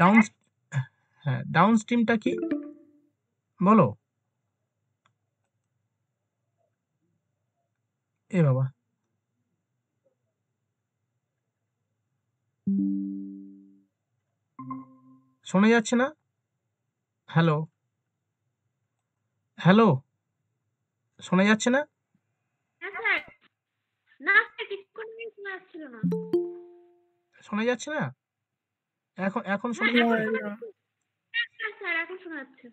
Down হ্যাঁ down স্ট্রিমটা কি বলো এ বাবা শোনা যাচ্ছে না হ্যালো হ্যালো শোনা যাচ্ছে না হ্যাঁ স্যার, না স্যার কিছুক্ষণ আগে শোনা যাচ্ছিল না। শোনা যাচ্ছে না এখন এখন হ্যাঁ শোনা এখন যাচ্ছে শোনা যাচ্ছে। হ্যাঁ স্যার এখন শোনা যাচ্ছে।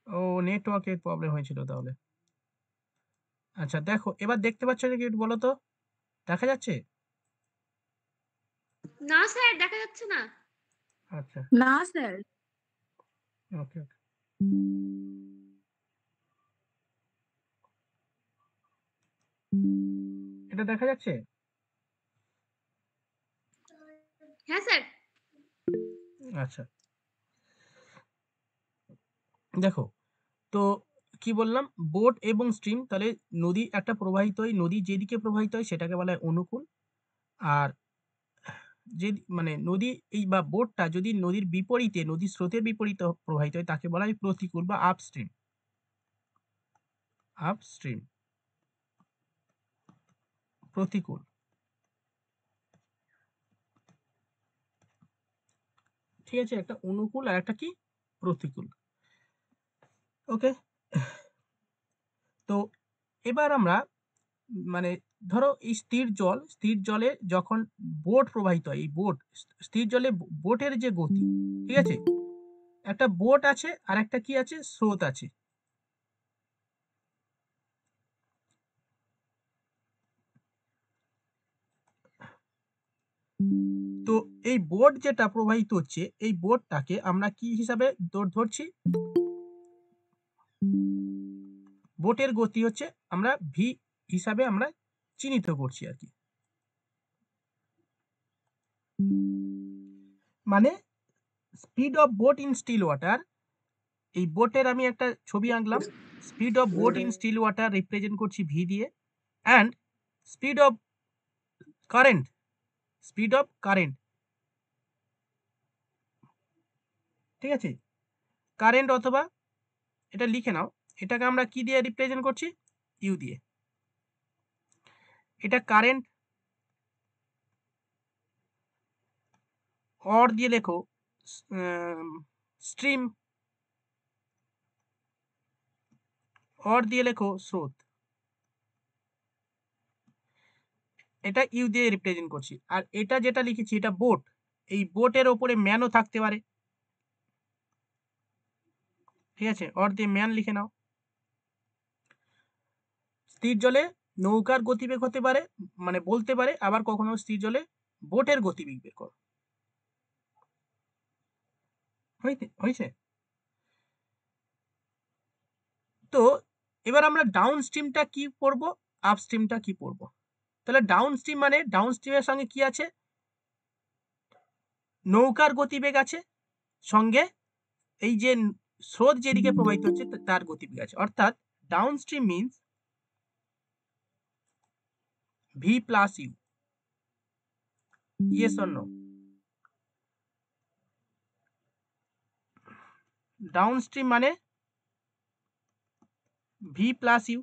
ও নেটওয়ার্কের প্রবলেম হয়েছিল তাহলে আচ্ছা দেখো এবার দেখতে পাচ্ছ নাকি একটু বলো তো দেখা যাচ্ছে না স্যার দেখা যাচ্ছে না। আচ্ছা না স্যার। ওকে ওকে এটা দেখা যাচ্ছে হ্যাঁ স্যার। আচ্ছা দেখো তো কি বললাম বোট এবং স্ট্রিম তাহলে নদী একটা প্রবাহিত হয় নদী যেদিকে প্রবাহিত হয় সেটাকে বলা হয় অনুকূল আর যে মানে নদী এই বা বোটটা যদি নদীর বিপরীতে নদীর স্রোতের বিপরীতে প্রবাহিত হয় তাকে বলা হয় প্রতিকূল বা আপস্ট্রিম আপস্ট্রিম প্রতিকূল ঠিক আছে একটা অনুকূল আর একটা কি প্রতিকূল ওকে তো এবার আমরা মানে ধরো এই স্থির জলে যখন বোট প্রবাহিত হয় এই বোট স্থির জলে বোটের যে গতি ঠিক আছে একটা বোট আছে আর একটা কি আছে স্রোত আছে তো এই বোট যেটা প্রবাহিত হচ্ছে এই বোটটাকে আমরা কি হিসাবে ধরছি বোটের গতি হচ্ছে আমরা ভি হিসাবে আমরা চিহ্নিত করছি আর কি মানে speed of boat in still water এই বোটের আমি একটা ছবি আঁকলাম speed of boat in still water represent করছি ভি দিয়ে and speed of current speed of current ঠিক আছে কারেন্ট অথবা এটা লিখে নাও এটাকে আমরা কি দিয়ে রিপ্রেজেন্ট করছি ইউ দিয়ে এটা কারেন্ট অর দিয়ে লেখো স্ট্রিম অর দিয়ে লেখো স্রোত এটা ইউ দিয়ে রিপ্রেজেন্ট করছি আর এটা যেটা লিখেছি এটা বোট এই বোটের ওপরে ম্যানও থাকতে পারে ঠিক আছে অর দিয়ে ম্যান লিখে নাও স্থির জলে নৌকার গতিবেগ হতে পারে মানে বলতে পারে আবার কখনো স্থির জলে বোটের গতিবেগ বের করো হয়েছে তো এবার আমরা ডাউন স্ট্রিমটা কি পড়বো আপ স্ট্রিমটা কি পড়বো তাহলে ডাউন স্ট্রিম মানে ডাউন স্ট্রিমের সঙ্গে কি আছে নৌকার গতিবেগ আছে সঙ্গে এই যে স্রোত যেদিকে প্রবাহিত হচ্ছে তার গতিবেগ আছে অর্থাৎ down stream means V plus U yes or no down stream মানে ভি প্লাস ইউ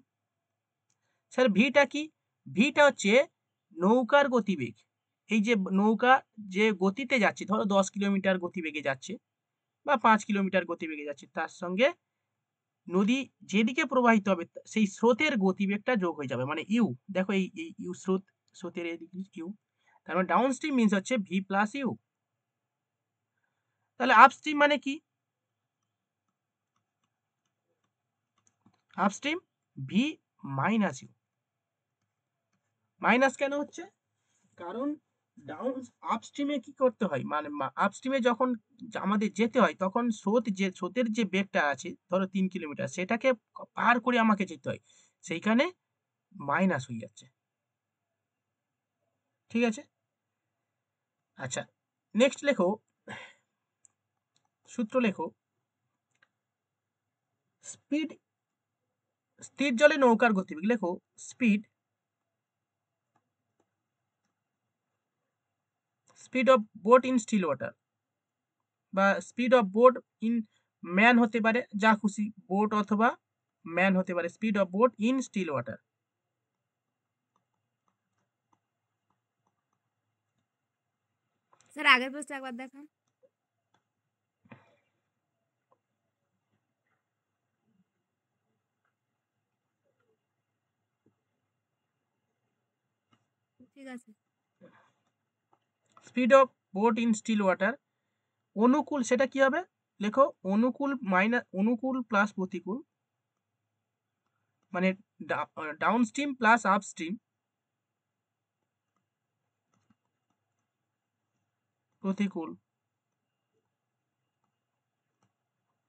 স্যার ভিটা কি ভিটা হচ্ছে নৌকার গতিবেগ এই যে নৌকা যে গতিতে যাচ্ছে ধরো 10 কিলোমিটার গতিবেগে যাচ্ছে বা 5 কিলোমিটার গতিবেগে যাচ্ছে তার সঙ্গে নদী যেদিকে প্রবাহিত হবে সেই স্রোতের গতিবেগটা যোগ হয়ে যাবে মানে ইউ দেখো এই ইউ স্রোতের এদিকে ইউ তার মানে ডাউন স্ট্রিম মিনস হচ্ছে ভি প্লাস ইউ তাহলে আপস্ট্রিম মানে কি upstream V minus U minus কেন হচ্ছে কারণ ডাউন আপস্ট্রিমে কি করতে হয় মানে আপস্ট্রিমে যখন আমাদের যেতে হয় তখন স্রোতের যে বেগটা আছে ধরো 3 কিলোমিটার সেটাকে পার করে আমাকে যেতে হয় সেইখানে মাইনাস হয়ে যাচ্ছে ঠিক আছে আচ্ছা নেক্সট লেখো সূত্র লেখো স্পিড স্থির জলে নৌকার গতিবেগ লেখো speed of boat in still water বা speed of boat in man হতে পারে, যা খুশি, বোট অথবা ম্যান হতে পারে, speed of boat in still water. Sir আগের প্রশ্ন একবার দেখান। ঠিক আছে। Speed of boat in still water, অনুকূল সেটা কি হবে, লেখো অনুকূল অনুকূল প্লাস প্রতিকূল, মানে down stream plus upstream, প্রতিকূল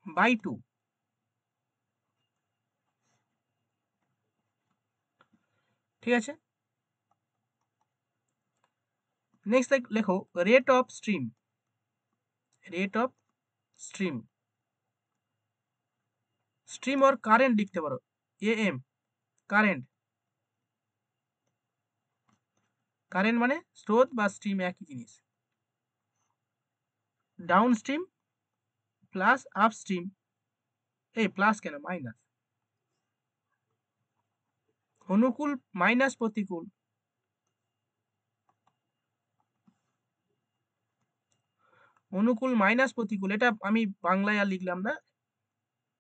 বাই 2। ঠিক আছে, নেক্সট লেখো rate of stream, rate of stream, stream or current লিখতে পারো, এম, কারেন্ট, কারেন্ট মানে স্রোত বা স্ট্রিম একই জিনিস, down stream plus up stream, এই প্লাস কেন, মাইনাস, অনুকূল মাইনাস প্রতিকূল, অনুকূল মাইনাস প্রতিকূল, এটা আমি বাংলায় আর লিখলাম না,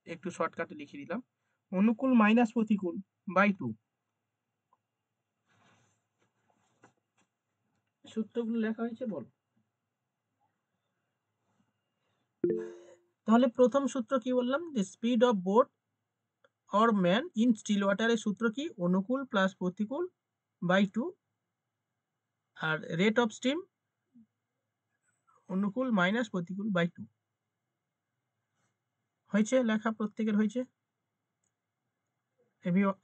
একটু শর্টকাটে লিখে দিলাম, অনুকূল মাইনাস প্রতিকূল বাই 2। সূত্রগুলো লেখা হয়েছে বল। তাহলে প্রথম সূত্র কি বললাম, যে speed of boat or man in still ওয়াটারের সূত্র কি, অনুকূল প্লাস প্রতিকূল বাই 2, আর রেট অফ স্ট্রিম অনুকূল মাইনাস প্রতিকূল বাই 2। হয়েছে লেখা, প্রত্যেকের হয়েছে,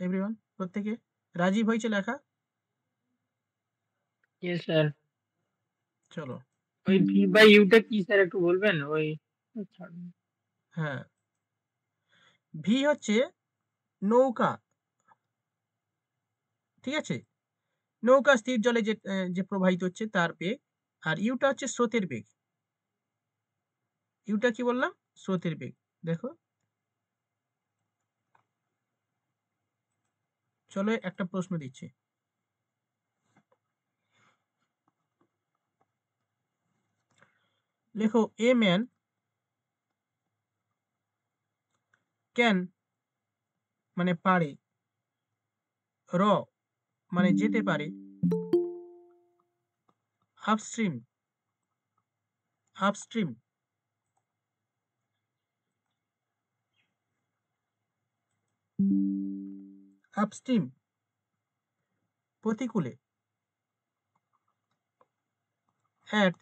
এভরিওয়ান, প্রত্যেকে, রাজীব হয়েছে লেখা, ইয়েস স্যার। চলো। ওই ভি বাই ইউটা কি স্যার একটু বলবেন? ওই ছাড়ুন। হ্যাঁ, ভি হচ্ছে নৌকা, ঠিক আছে, নৌকা স্থির জলে যে প্রবাহিত হচ্ছে তার বেগ, আর ইউটা হচ্ছে স্রোতের বেগ, ইউটা কি বললাম, স্রোতের বেগ। দেখো, চলো একটা প্রশ্ন দিচ্ছি, লেখো এ ম্যান ক্যান মানে পারে, র মানে যেতে পারে, আপস্ট্রিম, আপস্ট্রিম, আপস্ট্রিম প্রতিকূলে, at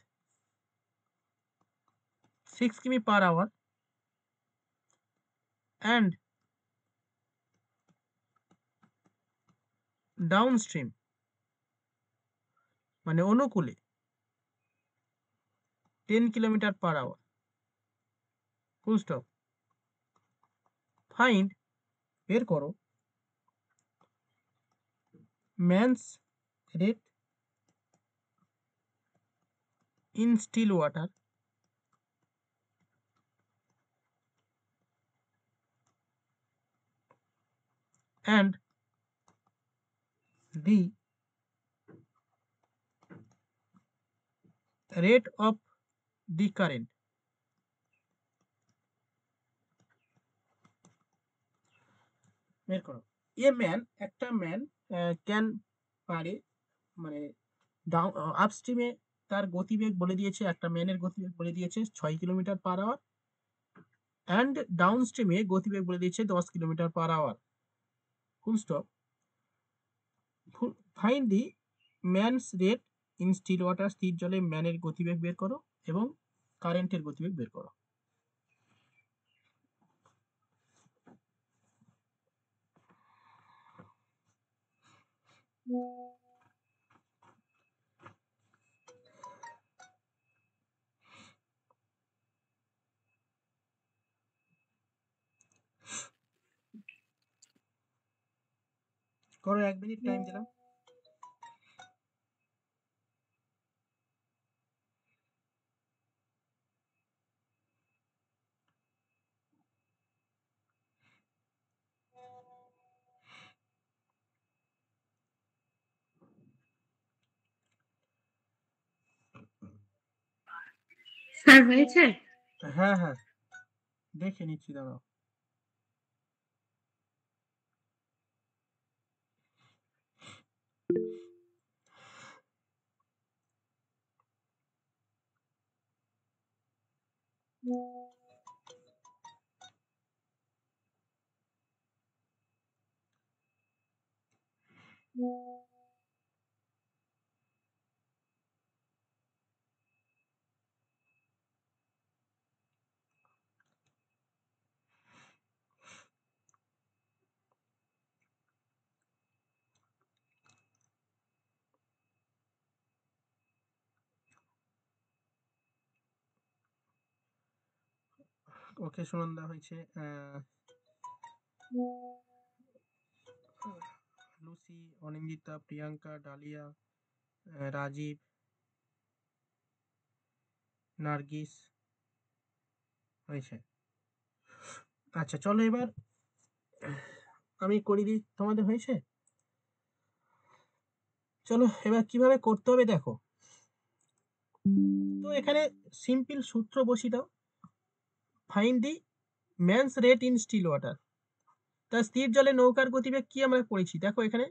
6 কিমি পার আওয়ার and ডাউনস্ট্রিম মানে অনুকূলে 10 kilometre per hour, full stop. Find, বের করো, man's rate in still water and the rate of the current। বের করো, এ ম্যান, একটা ম্যান ক্যান পারে, মানে ডাউন আপস্ট্রিমে তার গতিবেগ বলে দিয়েছে, একটা ম্যানের গতিবেগ বলে দিয়েছে 6 কিলোমিটার পার আওয়ার, অ্যান্ড ডাউনস্ট্রিমে গতিবেগ বলে দিয়েছে 10 kilometre per hour, full stop. Find the man's rate in still water, স্থির জলে ম্যানের গতিবেগ বের করো এবং কারেন্টের গতিবেগ বের করো। করো, 1 মিনিট টাইম দিলাম। স্যার হয়েছে? হ্যাঁ হ্যাঁ, দেখে নিচ্ছি, দাঁড়াও। ওকে সুনন্দা হয়েছে। লুসি, অনিন্দিতা, প্রিয়াঙ্কা, ডালিয়া, রাজীব, নার্গিস হয়েছে। আচ্ছা চলো এবার আমি করে দিই, তোমাদের হয়েছে? চলো এবার কিভাবে করতে হবে দেখো। তো এখানে সিম্পল সূত্র বসিয়ে দাও। Find the man's rate in still water. তা স্থির জলে নৌকার গতিবেগ কি আমরা পড়েছি, দেখো এখানে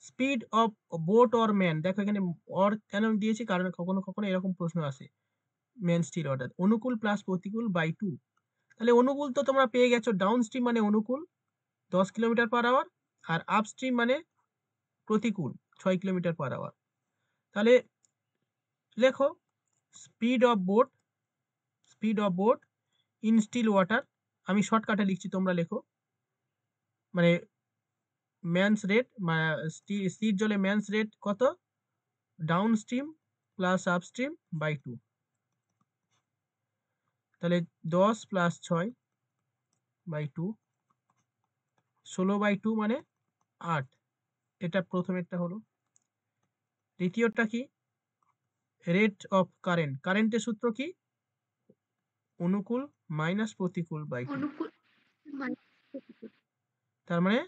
speed of boat or man, দেখো এখানে অর কেন দিয়েছি, কারণ কখনো কখনো এরকম প্রশ্ন আসে। ম্যান স্টিল ওয়াটার, অনুকূল প্লাস প্রতিকূল বাই 2। তাহলে অনুকূল তো তোমরা পেয়ে গেছো, ডাউন স্ট্রিম মানে অনুকূল 10 কিলোমিটার পার আওয়ার, আর আপস্ট্রিম মানে প্রতিকূল 6 কিলোমিটার পার আওয়ার। তাহলে লেখো speed of boat in still water, আমি শর্টকাটে লিখছি, তোমরা লেখো। মানে ম্যানস রেট, স্থির জলে ম্যানস রেট কত, down stream plus upstream by 2। তাহলে 10 প্লাস 6 বাই 2, 16 বাই 2 মানে 8। এটা প্রথমেরটা হলো। দ্বিতীয়টা কি, রেট অফ কারেন্ট, কারেন্টের সূত্র কি, অনুকূল মাইনাস প্রতিকূল বাই 2। অনুকূল তার মানে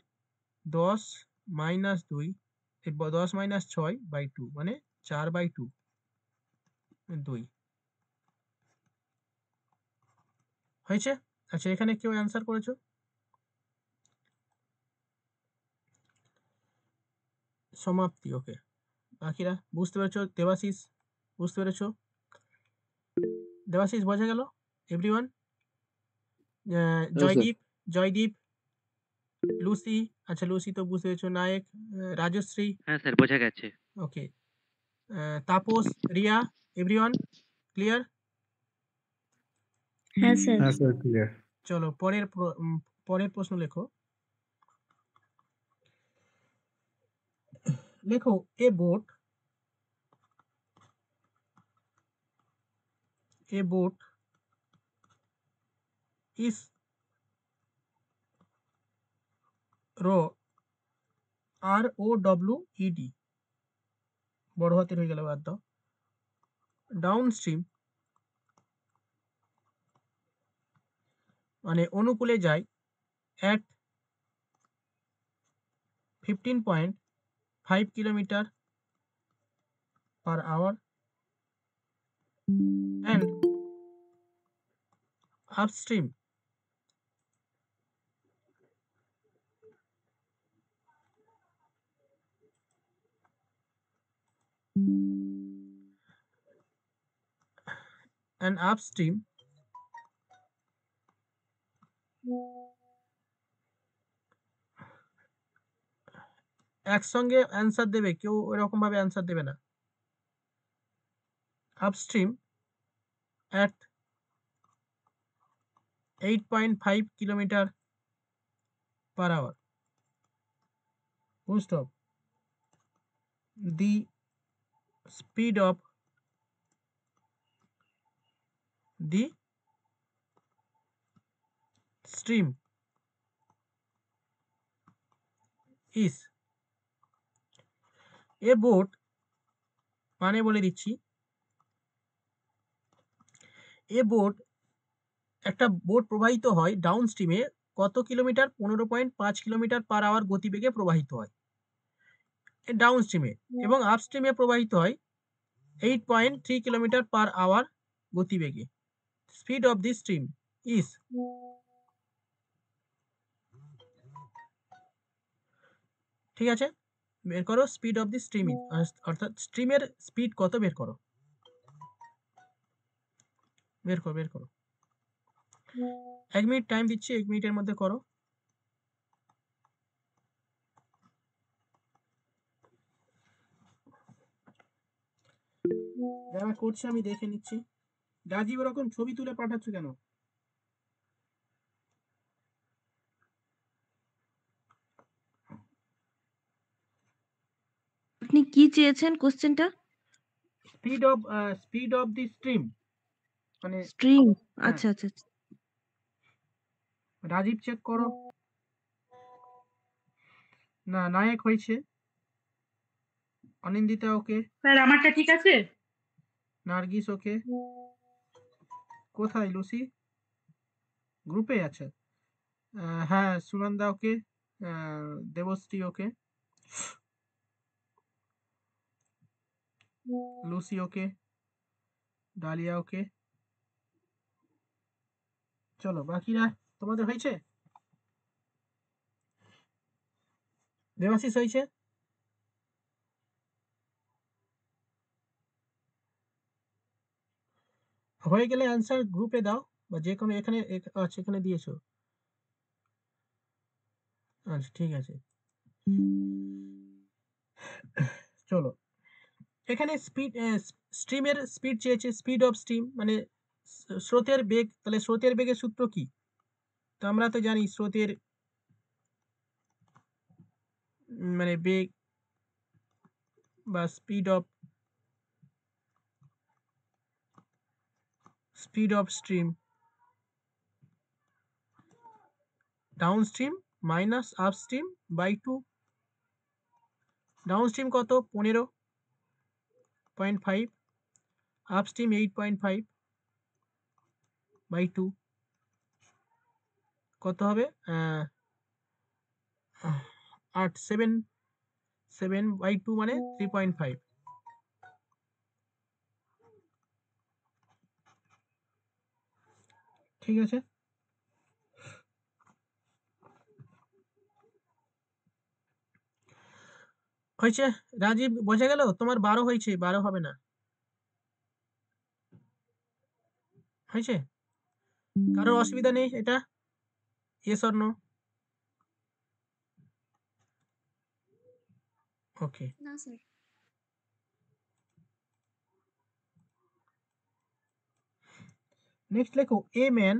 10 মাইনাস 2, 10 মাইনাস 6 বাই 2 মানে 4 বাই 2, 2 হয়েছে। আচ্ছা এখানে কেউ অ্যান্সার করেছো? সমাপ্তি, ওকে। বাকিরা বুঝতে পেরেছো? দেবাশিস বুঝতে পেরেছো? দেবাশিস বোঝা গেল এভরিওয়ান? জয়দীপ, লুসি, আচ্ছা লুসি তো বুঝতে পেরেছো। নায়ক, রাজশ্রী, হ্যাঁ স্যার বোঝা গেছে। Okay. Tapas, Riya, everyone clear? হ্যাঁ স্যার। হ্যাঁ স্যার ক্লিয়ার। চলো পরের প্রশ্ন লেখো। লেখো এ boat is ROWED, বড় হাতের হয়ে গেল, বাদ দাও। ডাউন স্ট্রিম মানে অনুকূলে যায় at 15.5 kilometre per hour and upstream একসঙ্গে অ্যান্সার দেবে, কেউ এরকম ভাবে অ্যান্সার দেবে না। Upstream at 8.5 kilometre per hour, full stop. The speed of the stream is, a boat মানে বলে দিচ্ছি, একটা বোট প্রবাহিত হয় ডাউন স্ট্রিমে কত কিলোমিটার, 15.5 কিলোমিটার পার আওয়ার গতিবেগে প্রবাহিত হয় ডাউন স্ট্রিমে, এবং আপস্ট্রিমে প্রবাহিত হয় 8.3 কিলোমিটার পার আওয়ার গতিবেগে। Speed of the stream is, ঠিক আছে, বের করো speed of the stream is, অর্থাৎ স্ট্রিমের স্পিড কত বের করো, বের করো বের করো। 1 মিনিট টাইম দিচ্ছি, 1 মিনিটের মধ্যে করো। যারা করছে আমি দেখে নিচ্ছি। রাজীব ওরকম ছবি তুলে পাঠাচ্ছ কেন? আপনি কি চেয়েছেন কোশ্চেনটা? স্পিড অফ দি স্ট্রিম, মানে স্ট্রিং, হ্যাঁ। আচ্ছা আচ্ছা আচ্ছা। রাজীব চেক করো। না, নায়ক হয়েছে। অনিন্দিতা ওকে, স্যার আমারটা ঠিক আছে? নার্গিস ওকে। কোথায় লুসি? গ্রুপে আছে। হ্যাঁ, সুনন্দা ওকে, দেবশ্রী ওকে, লুসি ওকে, ডালিয়া ওকে। চলো বাকিরা, তোমাদের হয়েছে? দেবাশিস হয়েছে? হয়ে গেলে অ্যান্সার গ্রুপে দাও, বা যে কোনো এখানে আচ্ছা এখানে দিয়েছো, আচ্ছা ঠিক আছে। চলো, এখানে স্ট্রিমের স্পিড চেয়েছে, স্পিড অফ স্ট্রিম মানে স্রোতের বেগ, তাহলে স্রোতের বেগের সূত্র কি? তো আমরা তো জানি স্রোতের মানে বেগ বা speed of stream, down stream minus up stream by 2। Down stream কত? 15.5, আপ স্ট্রিম 8.5 বাই 2 কত হবে? 7 বাই 2 মানে 3.5। ঠিক আছে, হয়েছে। রাজীব বোঝা গেল? তোমার 12 হয়েছে, 12 হবে না। হয়েছে? কারোর অসুবিধা নেই এটা? Yes or no? ওকে, না স্যার। নেক্সট লেখো এ ম্যান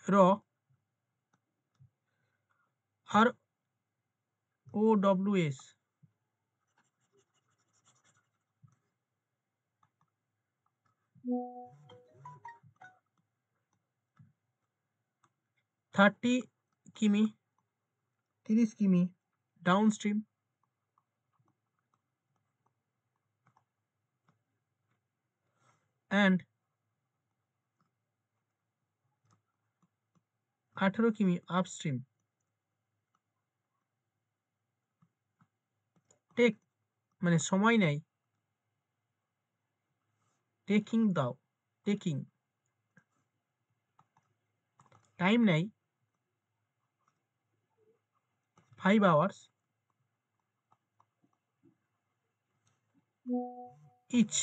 র আর ও ডব্লিউ এস 30 কিমি, 30 কিমি ডাউন স্ট্রিম and 18 কিমি আপস্ট্রিম। টেক মানে সময় নেয়, টেকিং দাও, টেকিং টাইম নেয় 5 আওয়ার্স ইচ,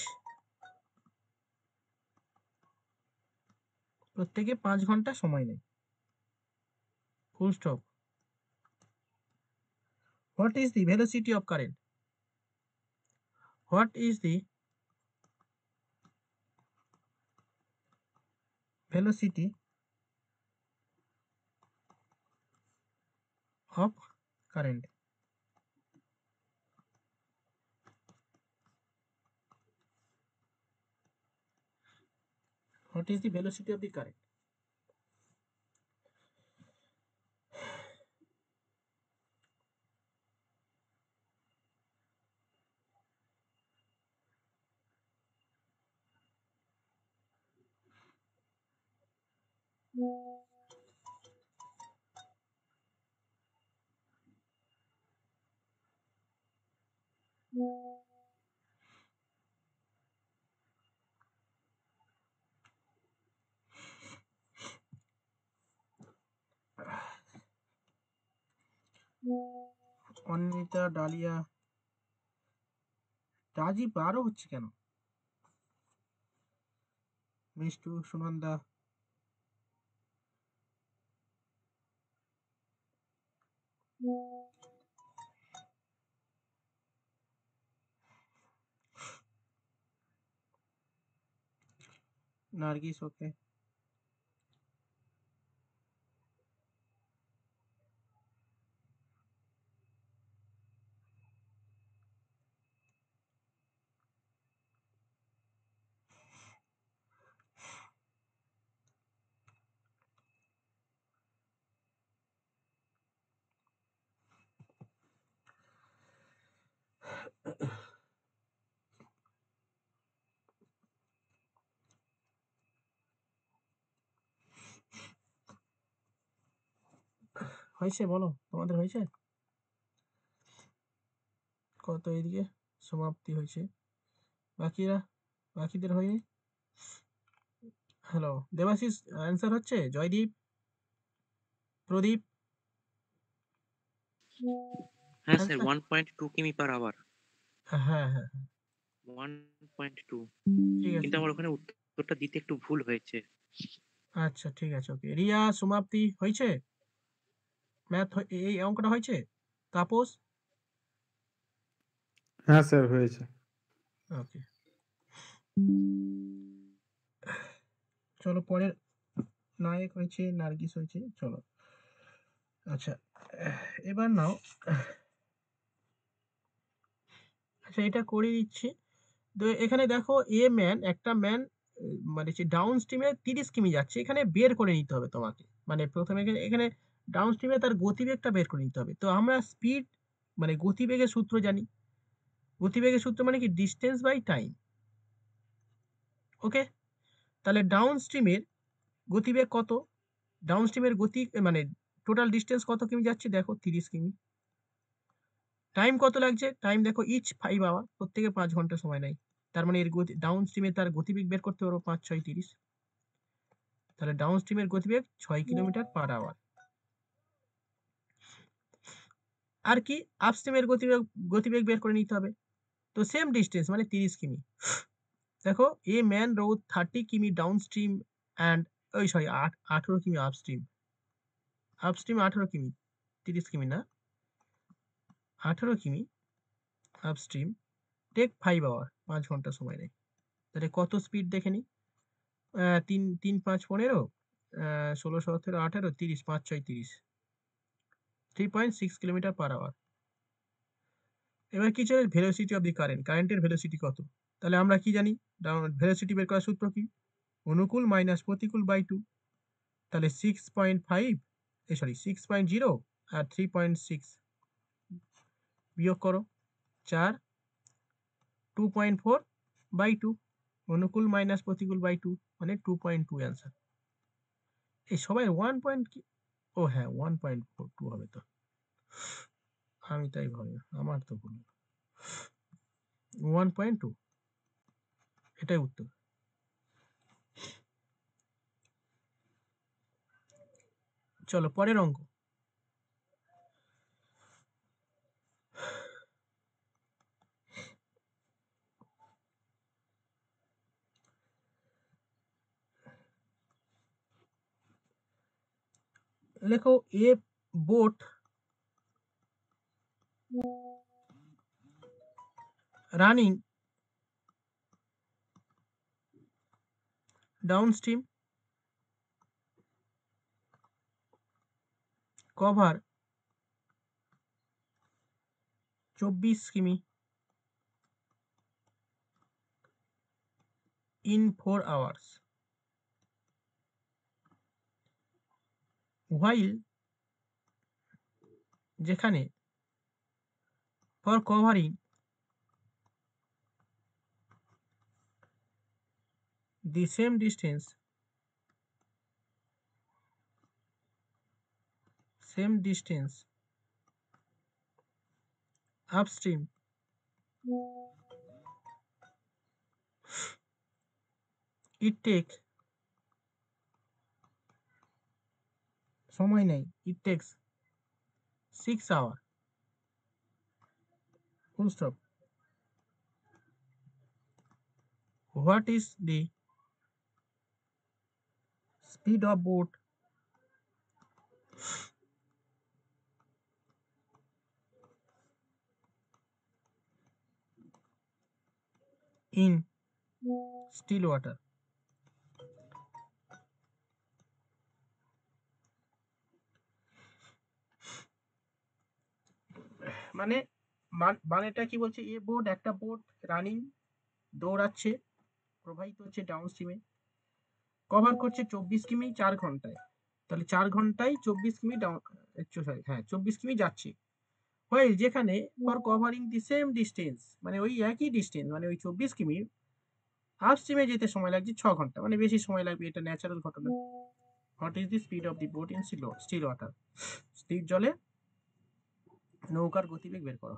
প্রত্যেকে 5 ঘন্টা সময় নেয়। Full stop. What is the velocity of current? What is the velocity of current? What is the velocity of the current? Anindita, Dalia, Rajiv আরো হচ্ছে কেন? মিষ্টু, সুনন্দা, নার্গিস, ওকে। হয়েছে, বলো তোমাদের হয়েছে কত? এদিকে সমাপ্তি হয়েছে, বাকিদের হয়নি। হ্যালো দেবাশিস, অ্যান্সার হচ্ছে? জয়দীপ, প্রদীপ, হ্যাঁ স্যার, answer? 1.2 কিমি পার আওয়ার। হ্যাঁ হ্যাঁ হ্যাঁ, 1.2। ঠিক আছে। কিন্তু আমার ওখানে উত্তরটা দিতে একটু ভুল হয়েছে। আচ্ছা ঠিক আছে, ওকে। রিয়া, সমাপ্তি হয়েছে? ম্যাথ এই অঙ্কটা হয়েছে? তাপস? হ্যাঁ স্যার হয়েছে। ওকে, চলো পরের। নায়ক হয়েছে, নার্গিস হয়েছে, চলো। আচ্ছা, এবার নাও। আচ্ছা, এটা করে দিচ্ছি। তো এখানে দেখো, একটা ম্যান মানে ডাউন স্ট্রিমে 30 কিমি যাচ্ছে, এখানে বের করে নিতে হবে তোমাকে। মানে প্রথমে এখানে ডাউন স্ট্রিমে তার গতিবেগটা বের করে নিতে হবে। তো আমরা স্পিড মানে গতিবেগের সূত্র জানি। গতিবেগের সূত্র মানে কি? Distance by time. ওকে, তাহলে ডাউন স্ট্রিমের গতিবেগ কত? ডাউন স্ট্রিমের গতি মানে টোটাল ডিস্টেন্স কত কিমি যাচ্ছে দেখো, 30 কিমি। টাইম কত লাগছে? টাইম দেখো, ইচ 5 আওয়ার, প্রত্যেকে 5 ঘন্টা সময় নেয়। তার মানে এর গতি ডাউন স্ট্রিমে তার গতিবেগ বের করতে পারবো 5 6 30। তাহলে ডাউন স্ট্রিমের গতিবেগ 6 কিলোমিটার পার আওয়ার। আর কি? আপ স্ট্রিমের গতিবেগ বের করে নিতে হবে। তো সেম ডিস্টেন্স মানে 30 কিমি। দেখো, এ ম্যান রোড 30 কিমি ডাউন স্ট্রিম অ্যান্ড, ওই সরি, 18 কিমি আপ স্ট্রিম। 18 কিমি, 30 কিমি না, 18 কিমি আপ স্ট্রিম, টেক 5 আওয়ার, 5 ঘন্টা সময় নেয়। তাহলে কত স্পিড দেখে নি? 3 3 5 15, 16 17 18 30, 5 6 30, 3.6 কিলোমিটার পার আওয়ার। এবার কি চাই? ভেলোসিটি অফ দি কারেন্টের ভেলোসিটি কত? তাহলে আমরা কি জানি? ভেলোসিটি বের করার সূত্র কি? অনুকূল মাইনাস প্রতিকূল বাই 2। তাহলে 6.5, 6.0 আর 3.6 বিয়োগ করো, 4, 2.4 বাই 2। অনুকূল মাইনাস প্রতিকূল বাই 2 মানে 2.2 অ্যান্সার। এই সবাই 1 পয়েন্ট কি? ও হ্যাঁ, 1.42 হবে তো। আমি তাই ভাবি, আমার তো ভুল। 1.2, এটাই উত্তর। চলো পরের অঙ্ক। লেখো, a boat running downstream cover 24 কিমি in 4 hours, while যেখানে for covering the same distance upstream it takes সময় নেই, it takes 6 hours full stop. What is the speed of boat in still water? মানে মানেটা কি বলছে, এ বোট একটা boat running দৌড়াচ্ছে, প্রবাহিত হচ্ছে ডাউন স্ট্রিমে, কভার করছে 24 কিমি 4 ঘন্টায়। তাহলে 4 ঘন্টায় 24 কিমি ডাউন, সরি হ্যাঁ 24 কিমি যাচ্ছে। হয় যেখানে for covering the same distance, মানে ওই একই ডিস্টেন্স, মানে ওই 24 কিমি হাফ স্ট্রিমে যেতে সময় লাগছে 6 ঘন্টা, মানে বেশি সময় লাগবে, এটা ন্যাচারাল ঘটনা। What is the speed of the boat in still water? স্থির জলে নৌকার গতিবেগ বের করো।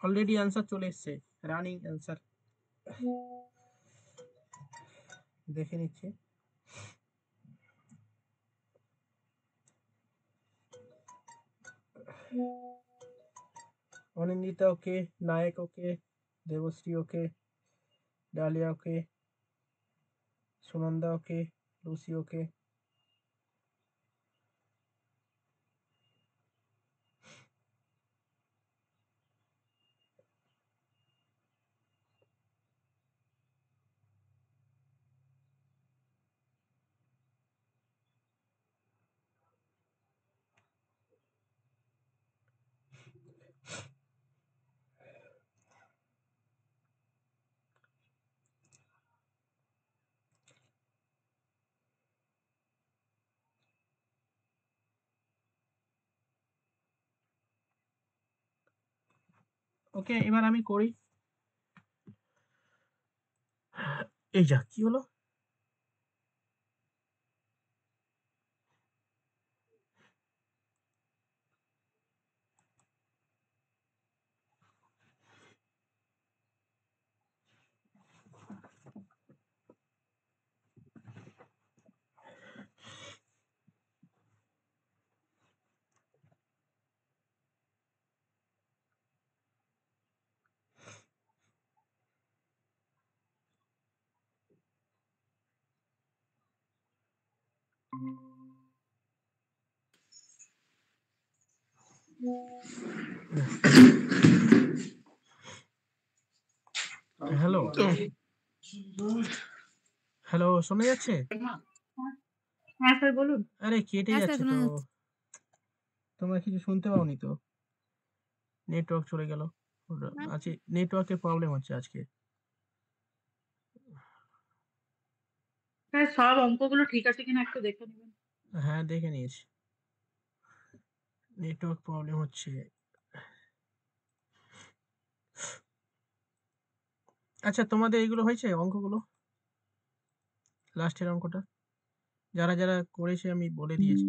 অলরেডি অ্যান্সার চলে এসছে, রানিং অ্যান্সার দেখে নিচ্ছি। অনিন্দিতা ওকে, নায়ক ওকে, দেবশ্রী ওকে, ডালিয়া ওকে, সুনন্দা ওকে, লুসি ওকে। ওকে, এবার আমি করি। এই যা কি হলো, হ্যালো হ্যালো, শোনা যাচ্ছে? হ্যাঁ স্যার বলুন। আরে কেটে হ্যাঁ স্যার, যাচ্ছে শোনা তো, যাচ্ছে। তোমরা কিছু শুনতে পাওনি তো? নেটওয়ার্ক চলে গেল, আজকে নেটওয়ার্কের প্রবলেম হচ্ছে আজকে। স্যার সব অঙ্কগুলো ঠিক আছে কিনা একটু দেখে নেবেন। হ্যাঁ দেখে নিয়েছি, নেটওয়ার্ক প্রবলেম হচ্ছে। আচ্ছা, তোমাদের এগুলো হয়েছে অঙ্কগুলো, লাস্টের অঙ্কটা যারা যারা করেছে আমি বলে দিয়েছি।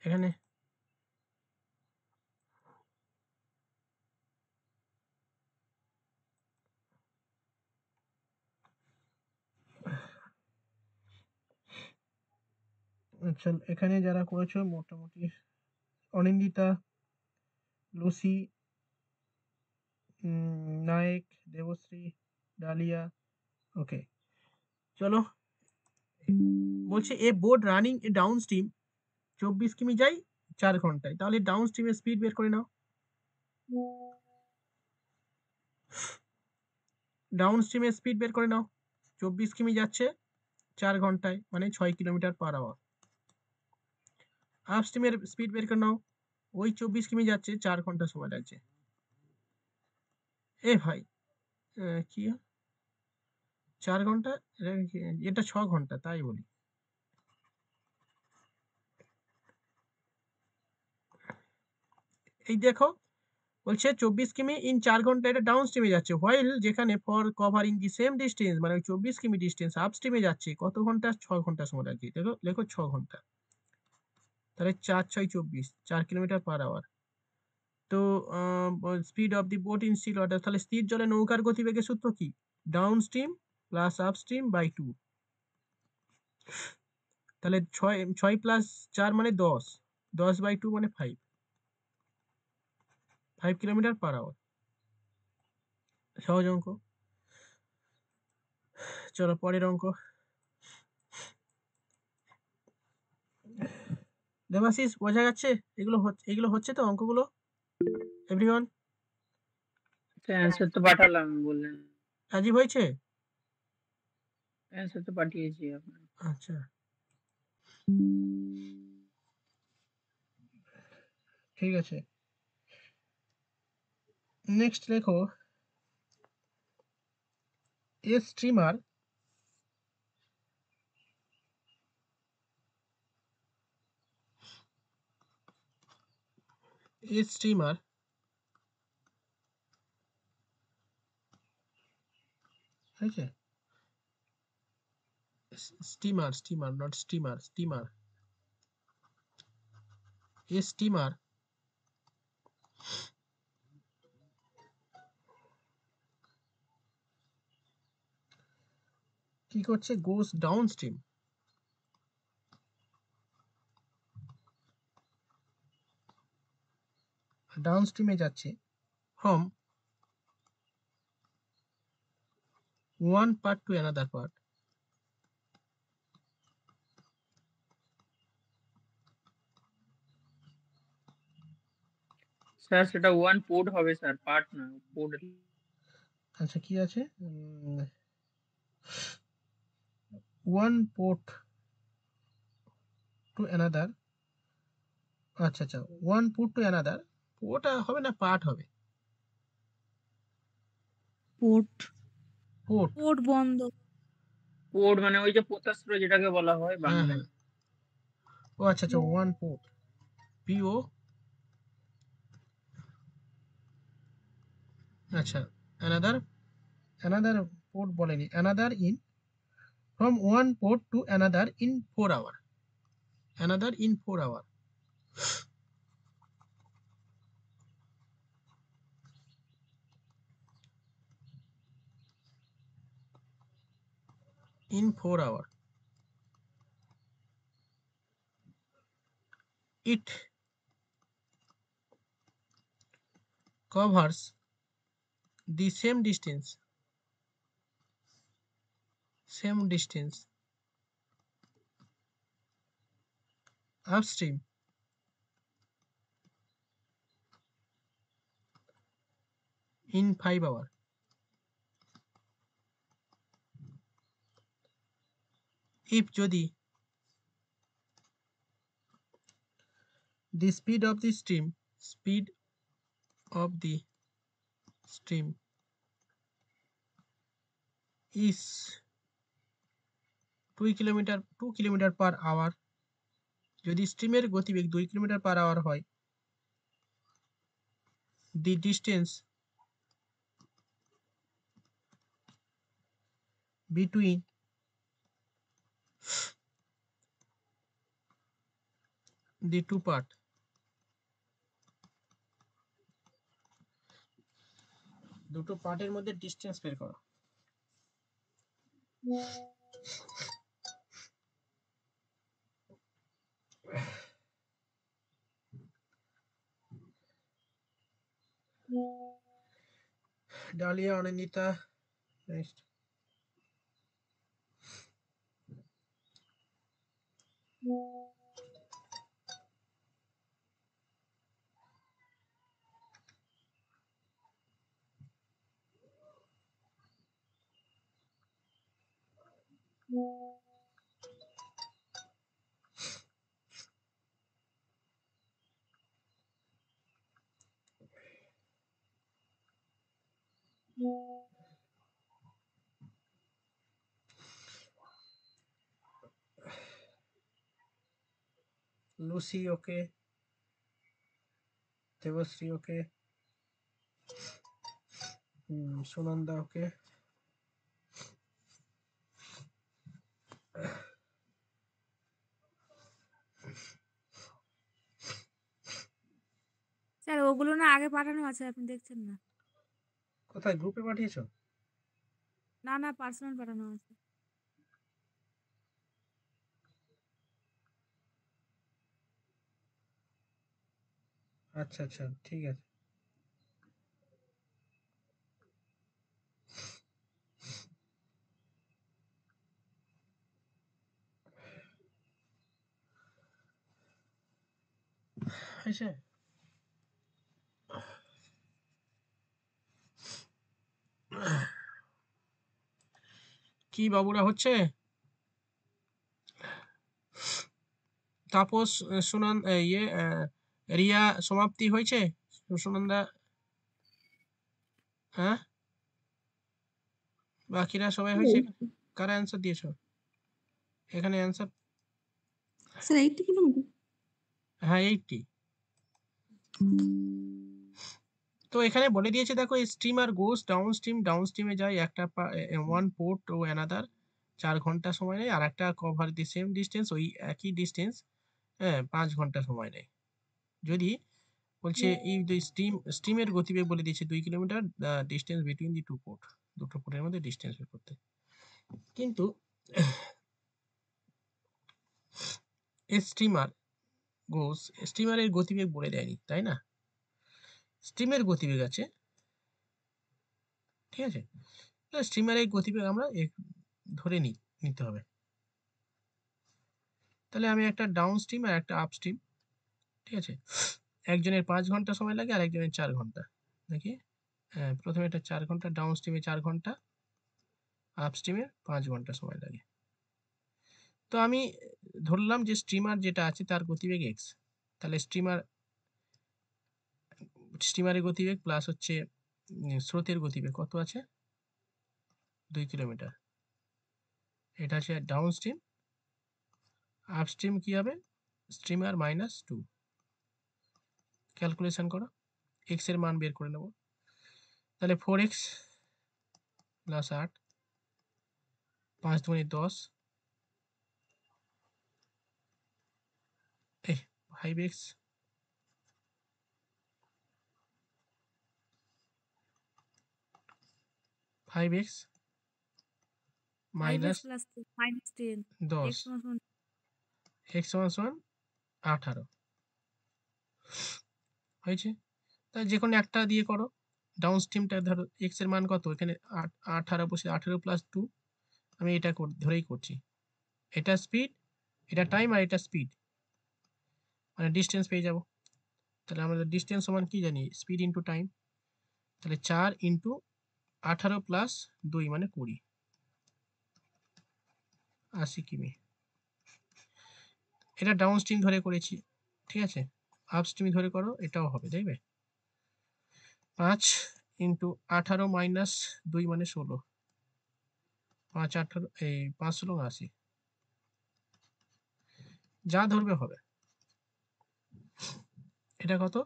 এখানে আচ্ছা, এখানে যারা করেছো মোটামুটি অনিন্দিতা, লুসি, নায়েক, দেবশ্রী, ডালিয়া। ওকে চলো, বলছে a boat running A down stream 24 কিমি যাই 4 ঘন্টায়। তাহলে ডাউন স্ট্রিমের স্পিড বের করে নাও। ডাউন স্ট্রিমের স্পিড বের করে নাও। 24 কিমি যাচ্ছে 4 ঘন্টায়, মানে 6 কিলোমিটার পার আওয়ার। আপ স্ট্রিমের স্পিড বের করে নাও। ওই 24 কিমি যাচ্ছে 4 ঘন্টা সময় লাগছে। এ ভাই কি 4 ঘন্টা, এটা 6 ঘন্টা, তাই বলি। এই দেখো, বলছে 24 কিমি ইন 4 ঘন্টা, এটা ডাউন স্ট্রিমে যাচ্ছে। হোয়াইল যেখানে for covering the same distance, মানে ওই 24 কিমি ডিস্টেন্স আপ স্ট্রিমে যাচ্ছে কত ঘন্টা? 6 ঘন্টা সময় লাগছে। দেখো লেখো 6 ঘন্টা, তাহলে 4 6 24, 4 কিলোমিটার পার আওয়ার। তো speed of the boat in still water, তাহলে স্থির জলে নৌকার গতিবেগের সূত্র কি? Down stream plus upstream by 2। তাহলে 6 প্লাস 4 মানে 10, 10 বাই 2 মানে 5 কিলোমিটার পার আওয়ার। সহজ অঙ্ক। চলো পরের অঙ্ক। দেবাশিস বোঝা যাচ্ছে? এগুলো হচ্ছে তো অঙ্কগুলো এভরিওয়ান? অ্যান্সার তো পাঠালাম বললেন, রাজীব হয়েছে? অ্যান্সার তো পাঠিয়েছি আপনার। আচ্ছা ঠিক আছে, নেক্সট লেখো এ স্ট্রিমার হয়েছে, steamer not steamer, A steamer কি করছে, গোস ডাউন স্ট্রিমে যাচ্ছে from one part to another part। Sir সেটা ওয়ান পোর্ট হবে স্যার, পার্ট না পোর্ট। আচ্ছা কি আছে, one port to another, আচ্ছা one port to another, ওটা হবে না পার্ট হবে, পোর্ট পোর্ট। পোর্ট বন্ধ। পোর্ট মানে ওই যে পোতাস্ত্র যেটাকে বলা হয় হ্যাঁ বাংলায়। ও আচ্ছা ওয়ান পোর্ট, পিও, আচ্ছা another পোর্ট বলেনি, another in from one port to another in 4 hour, another in 4 hour। in 4 hour it covers the same distance upstream in 5 hour। if যদি the speed of the stream is 2 kilometre per hour, যদি স্ট্রিমের গতিবেগ 2 kilometre per hour হয়, the distance between the two part, দুটো পার্টের মধ্যে distance বের করো। Dahlia, Anindita, next. লুসি ওকে, দেবশ্রী ওকে, সুনন্দা ওকে, স্যার ওগুলো না আগে পাঠানো আছে, আপনি দেখছেন না। কোথায় গ্রুপে পাঠিয়েছো? না না পার্সোনাল পাঠানো আছে। আচ্ছা আচ্ছা ঠিক আছে। হয়েছে? কি বাবুরা হচ্ছে? তাপস, সুনন, রিয়া সমাপ্তি হয়েছে? সুনন্দা, হ্যাঁ বাকিরা সবাই হয়েছে? কারা অ্যান্সার দিয়েছো এখানে? Answer sir 80 kilometre. হ্যাঁ 80। তো এখানে বলে দিয়েছে দেখো, স্টিমার গোস ডাউন স্ট্রিম, ডাউন স্ট্রিমে যায় একটা ওয়ান পোর্ট ও অ্যানাদার 4 ঘন্টা সময় নেয়, আর একটা কভার দি সেম ডিস্টেন্স, ওই একই ডিস্টেন্স, হ্যাঁ 5 ঘন্টা সময় নেয়। যদি বলছে এই স্টিমের গতিবেগ বলে দিয়েছে 2 kilometre, distance between the two port, দুটো পোর্টের মধ্যে ডিস্টেন্স বের করতে। কিন্তু স্টিমার গোস, স্টিমারের গতিবেগ বলে দেয়নি তাই না? স্টিমের গতিবেগ আছে, ঠিক আছে? স্টিমারের গতিবেগ আমরা ধরে নিতে হবে। তাহলে আমি একটা ডাউন স্ট্রিম আর একটা আপ স্ট্রিম, ঠিক আছে, একজনের 5 ঘন্টা সময় লাগে আর একজনের 4 ঘন্টা। দেখি, হ্যাঁ প্রথমে এটা 4 ঘন্টা, ডাউন স্ট্রিমে 4 ঘন্টা, আপ স্ট্রিমে 5 ঘন্টা সময় লাগে। তো আমি ধরলাম যে স্ট্রিমার যেটা আছে তার গতিবেগ এক্স, তাহলে স্টিমারের গতিবেগ প্লাস হচ্ছে স্রোতের গতিবেগ কত আছে? 2 কিলোমিটার। এটা হচ্ছে ডাউন স্ট্রিম। আপ স্ট্রিম কি হবে? স্ট্রিমার -2। ক্যালকুলেশন করো, এক্স এর মান বের করে নেব। তাহলে 4x প্লাস 8, 5 দুগুণে 10, 5x, 5x 5x minus plus -10 10, x সমান x সমান 18 হয়েছে। তাই যে কোনো একটা দিয়ে করো। ডাউন স্ট্রিমটা ধরো এক্স এর মান কত, এখানে 18 বসে, 18 প্লাস 2, আমি এটা ধরেই করছি। এটা স্পিড, এটা টাইম, আর এটা স্পিড, মানে ডিস্টেন্স পেয়ে যাব। তাহলে আমাদের ডিস্টেন্স সমান কি জানি? Speed into time. তাহলে 4 ইন্টু 18 প্লাস 2 মানে 20, 80 কিমি। এটা ডাউন স্ট্রিম ধরে করেছি, ঠিক আছে। আপ স্ট্রিম ধরে করো, এটাও হবে, দেখবে। 5 ইন্টু 18 মাইনাস 2 মানে 16, 5 18, এই 5 16 80, যা ধরবে হবে। এটা কত?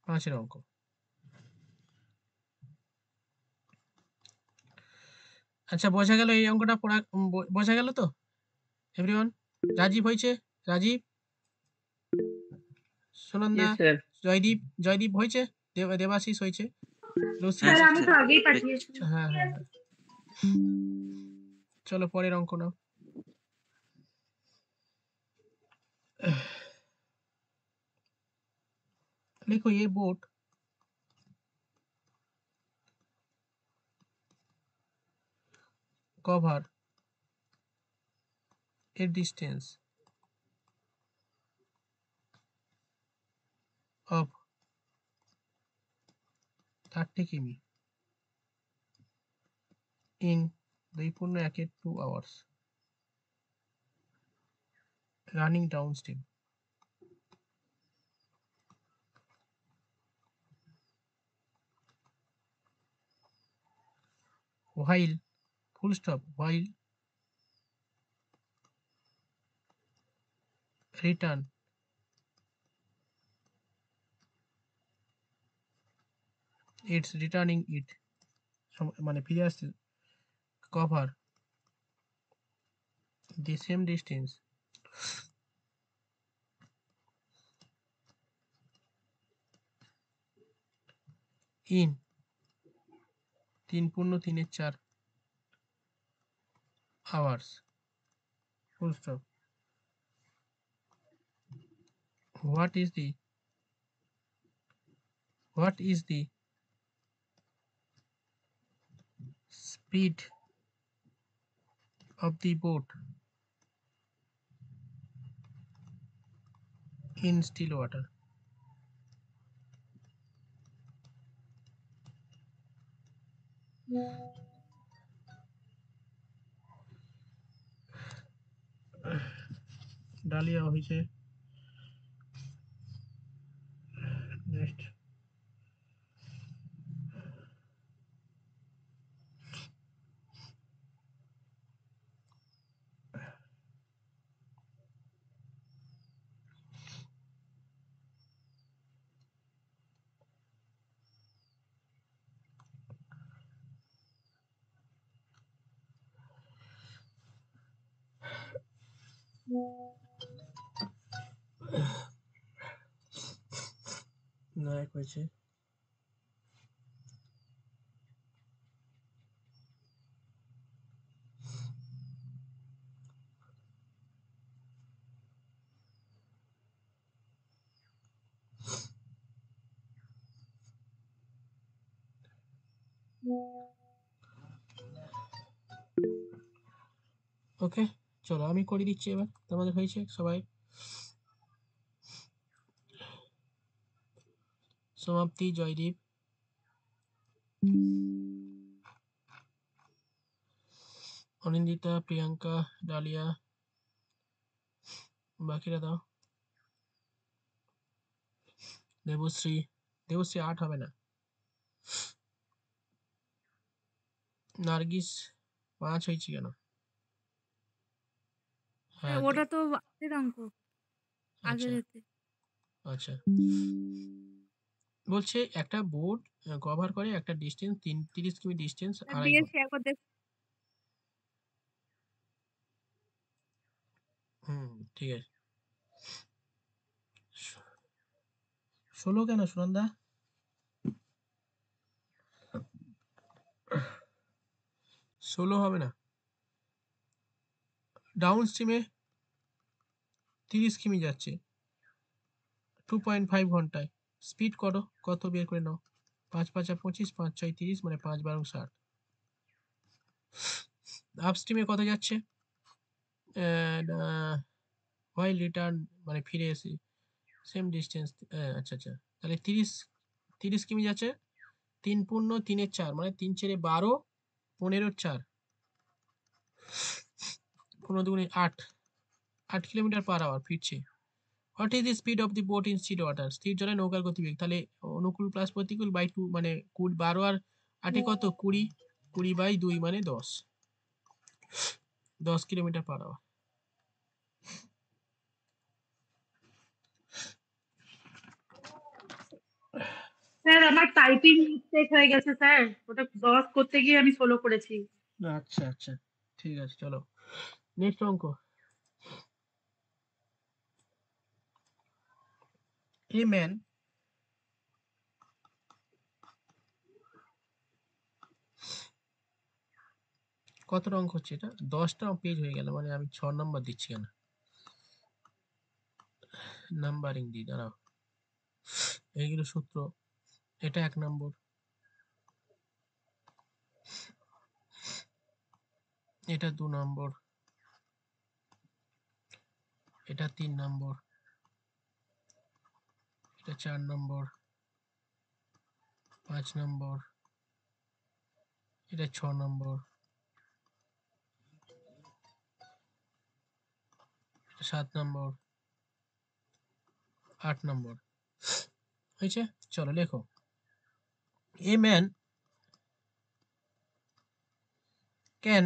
5 এর অঙ্ক। আচ্ছা বোঝা গেল এই অঙ্কটা পড়া, বোঝা গেল তো এভরিওয়ান? রাজীব হয়েছে? Rajib, Sunanda, yes sir. জয়দীপ হয়েছে? দেবাশিস হয়েছে? লুসি? হ্যাঁ স্যার আমি তো স্যার আগেই পাঠিয়েছি। হ্যাঁ হ্যাঁ হ্যাঁ, চলো পরের অঙ্ক নাও। লিখো a boat cover a distance of 30 কিমি in 2 hours running downstream. While full stop, while return it's returning it, মানে ফিরে আসছে, cover the same distance in 3.3 hours, full stop. What is the speed of the boat in still water? Dahlia হয়েছে। Next নায়ক হয়েছে। ওকে, চলো আমি করে দিচ্ছি এবার। তোমাদের হয়েছে সবাই? সমাপ্তি, জয়দীপ, অনিন্দিতা, প্রিয়াঙ্কা, ডালিয়া, বাকিরা দাও। দেবশ্রী 8 হবে না। নার্গিস 5 হয়েছে কেন? হ্যাঁ ওটা তো আগের অঙ্ক, আচ্ছা আগের এতে। আচ্ছা, বলছে একটা বোট কভার করে একটা ডিস্টেন্স 30 কিমি ডিস্টেন্স আড়াই ঘন্টা। দিয়েছি একবার দেখ। ঠিক আছে। 16 কেন সুনন্দা? 16 হবে না। ডাউন স্ট্রিমে 30 কিমি যাচ্ছে 2.5 ঘন্টায়। স্পিড করো, কত বের করে নাও। 5 5 25, 5 6 30, মানে 5 12 60। আপ স্ট্রিমে কত যাচ্ছে? হোয়াইল রিটার্ন মানে ফিরে এসে সেম ডিস্টেন্স। আচ্ছা আচ্ছা, তাহলে 30 কিমি যাচ্ছে 3.3 মানে 3 ছেড়ে 12, 15 4, 15 দুগুণে 8 কিলোমিটার পার আওয়ার ফিরছে। What is the speed of the boat in still water? স্থির জলে নৌকার গতিবেগ। তাহলে অনুকূল প্লাস প্রতিকূল বাই 2, মানে 12 আর 8 কত? 20, 20 বাই 2 মানে 10 কিলোমিটার পার আওয়ার। স্যার আমার টাইপিং মিস্টেক হয়ে গেছে স্যার, ওটা 10 করতে গিয়ে আমি 16 করেছি। আচ্ছা আচ্ছা, ঠিক আছে, চলো নেক্সট অঙ্ক। A man কত অঙ্ক হচ্ছে এটা? 10টা পেজ হয়ে গেল, মানে আমি 6 নম্বর দিচ্ছি কেন? নাম্বারিং দিই, দাঁড়াও। এইগুলো সূত্র। এটা 1 নম্বর, এটা 2 নম্বর, এটা 3 নম্বর, এটা 4 নম্বর, 5 নম্বর, এটা 6 নম্বর, এটা 7 নম্বর, 8 নম্বর। হয়েছে? চলো লেখো। A man can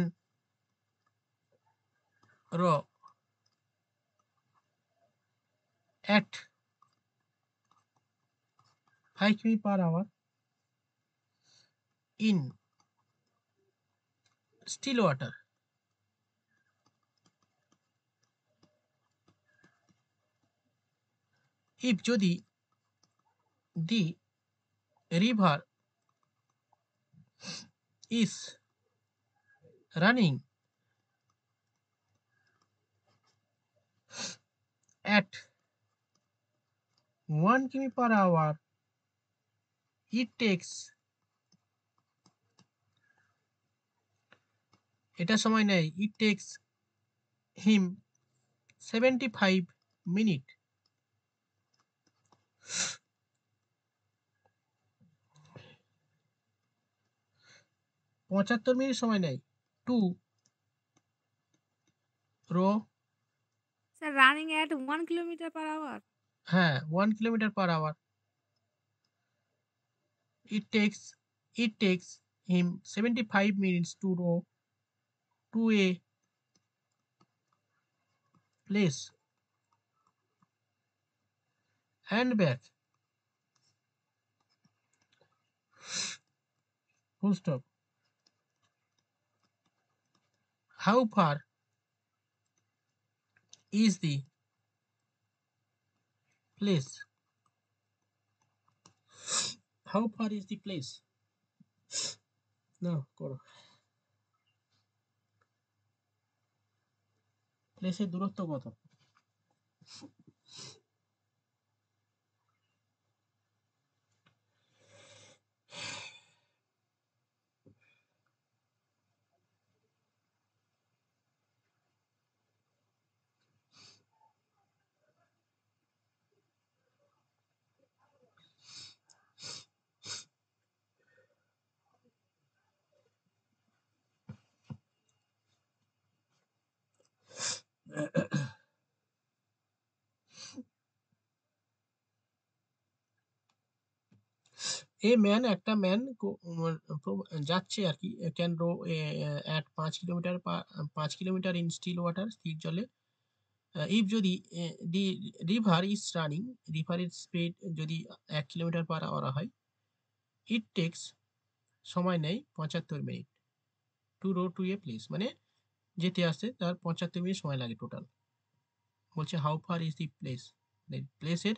row at 5 km per hour in still water if যদি the river is running at 1 km per hour, it takes এটা সময় নেয় it takes him 75 minute. পঁচাত্তর মিনিট সময় নেয় to row Sir, running at 1 kilometer per hour. হ্যাঁ 1 kilometre per hour it takes him 75 minutes to row to a place and back. Full stop. How far is the place? How far is the place? No, করো প্লেসের দূরত্ব কত? একটা man যাচ্ছে আর কি can row at 5 kilometre in still water, স্থির জলে। ইফ যদি রিভার ইজ রানিং, রিভারের স্পিড যদি 1 কিলোমিটার পার আওয়ার হয়, ইট টেক্স সময় নেয় 75 minute to row to a place, মানে যেতে আসতে তার 75 মিনিট সময় লাগে টোটাল। বলছে how far is the place, প্লেসের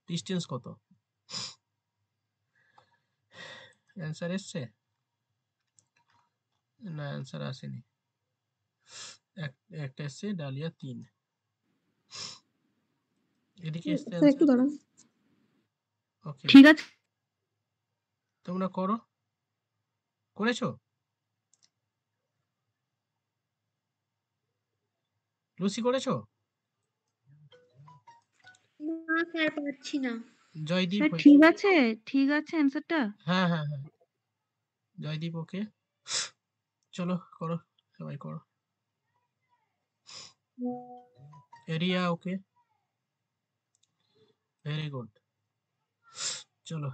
ডিস্টেন্স কত? অ্যান্সার এসছে না? অ্যান্সার আসেনি, একটা এসছে ডালিয়া 3। এদিকে এসছে স্যার একটু দাঁড়ান। ওকে ঠিক আছে তোমরা করো, করেছো? লুসি করেছো? না স্যার পারছি না। জয়দীপ স্যার হয়েছে। ঠিক আছে অ্যান্সারটা। হ্যাঁ হ্যাঁ হ্যাঁ জয়দীপ ওকে, চলো করো, সবাই করো। এরিয়া ওকে, ভেরি গুড, চলো।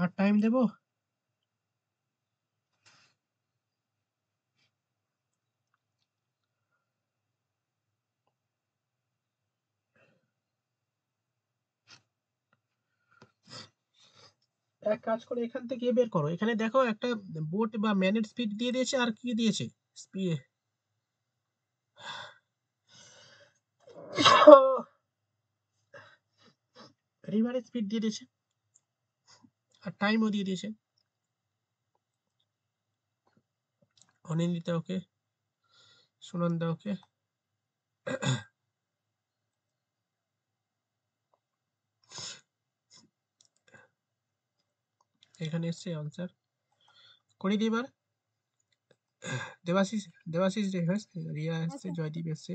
আর টাইম দেবো? এক কাজ করে এখান থেকে বের করো, এখানে দেখো একটা বোট বা ম্যানের স্পিড দিয়ে দিয়েছে, আর কি দিয়েছে? রিভারের স্পিড দিয়ে দিয়েছে আর টাইমও দিয়ে দিয়েছে। অনিন্দিতা ওকে, সুনন্দা ওকে, এখানে এসছে আনসার করে দিই এবার। দেবাশিস রিয়া এসছে, আচ্ছা। জয়দীপ এসছে,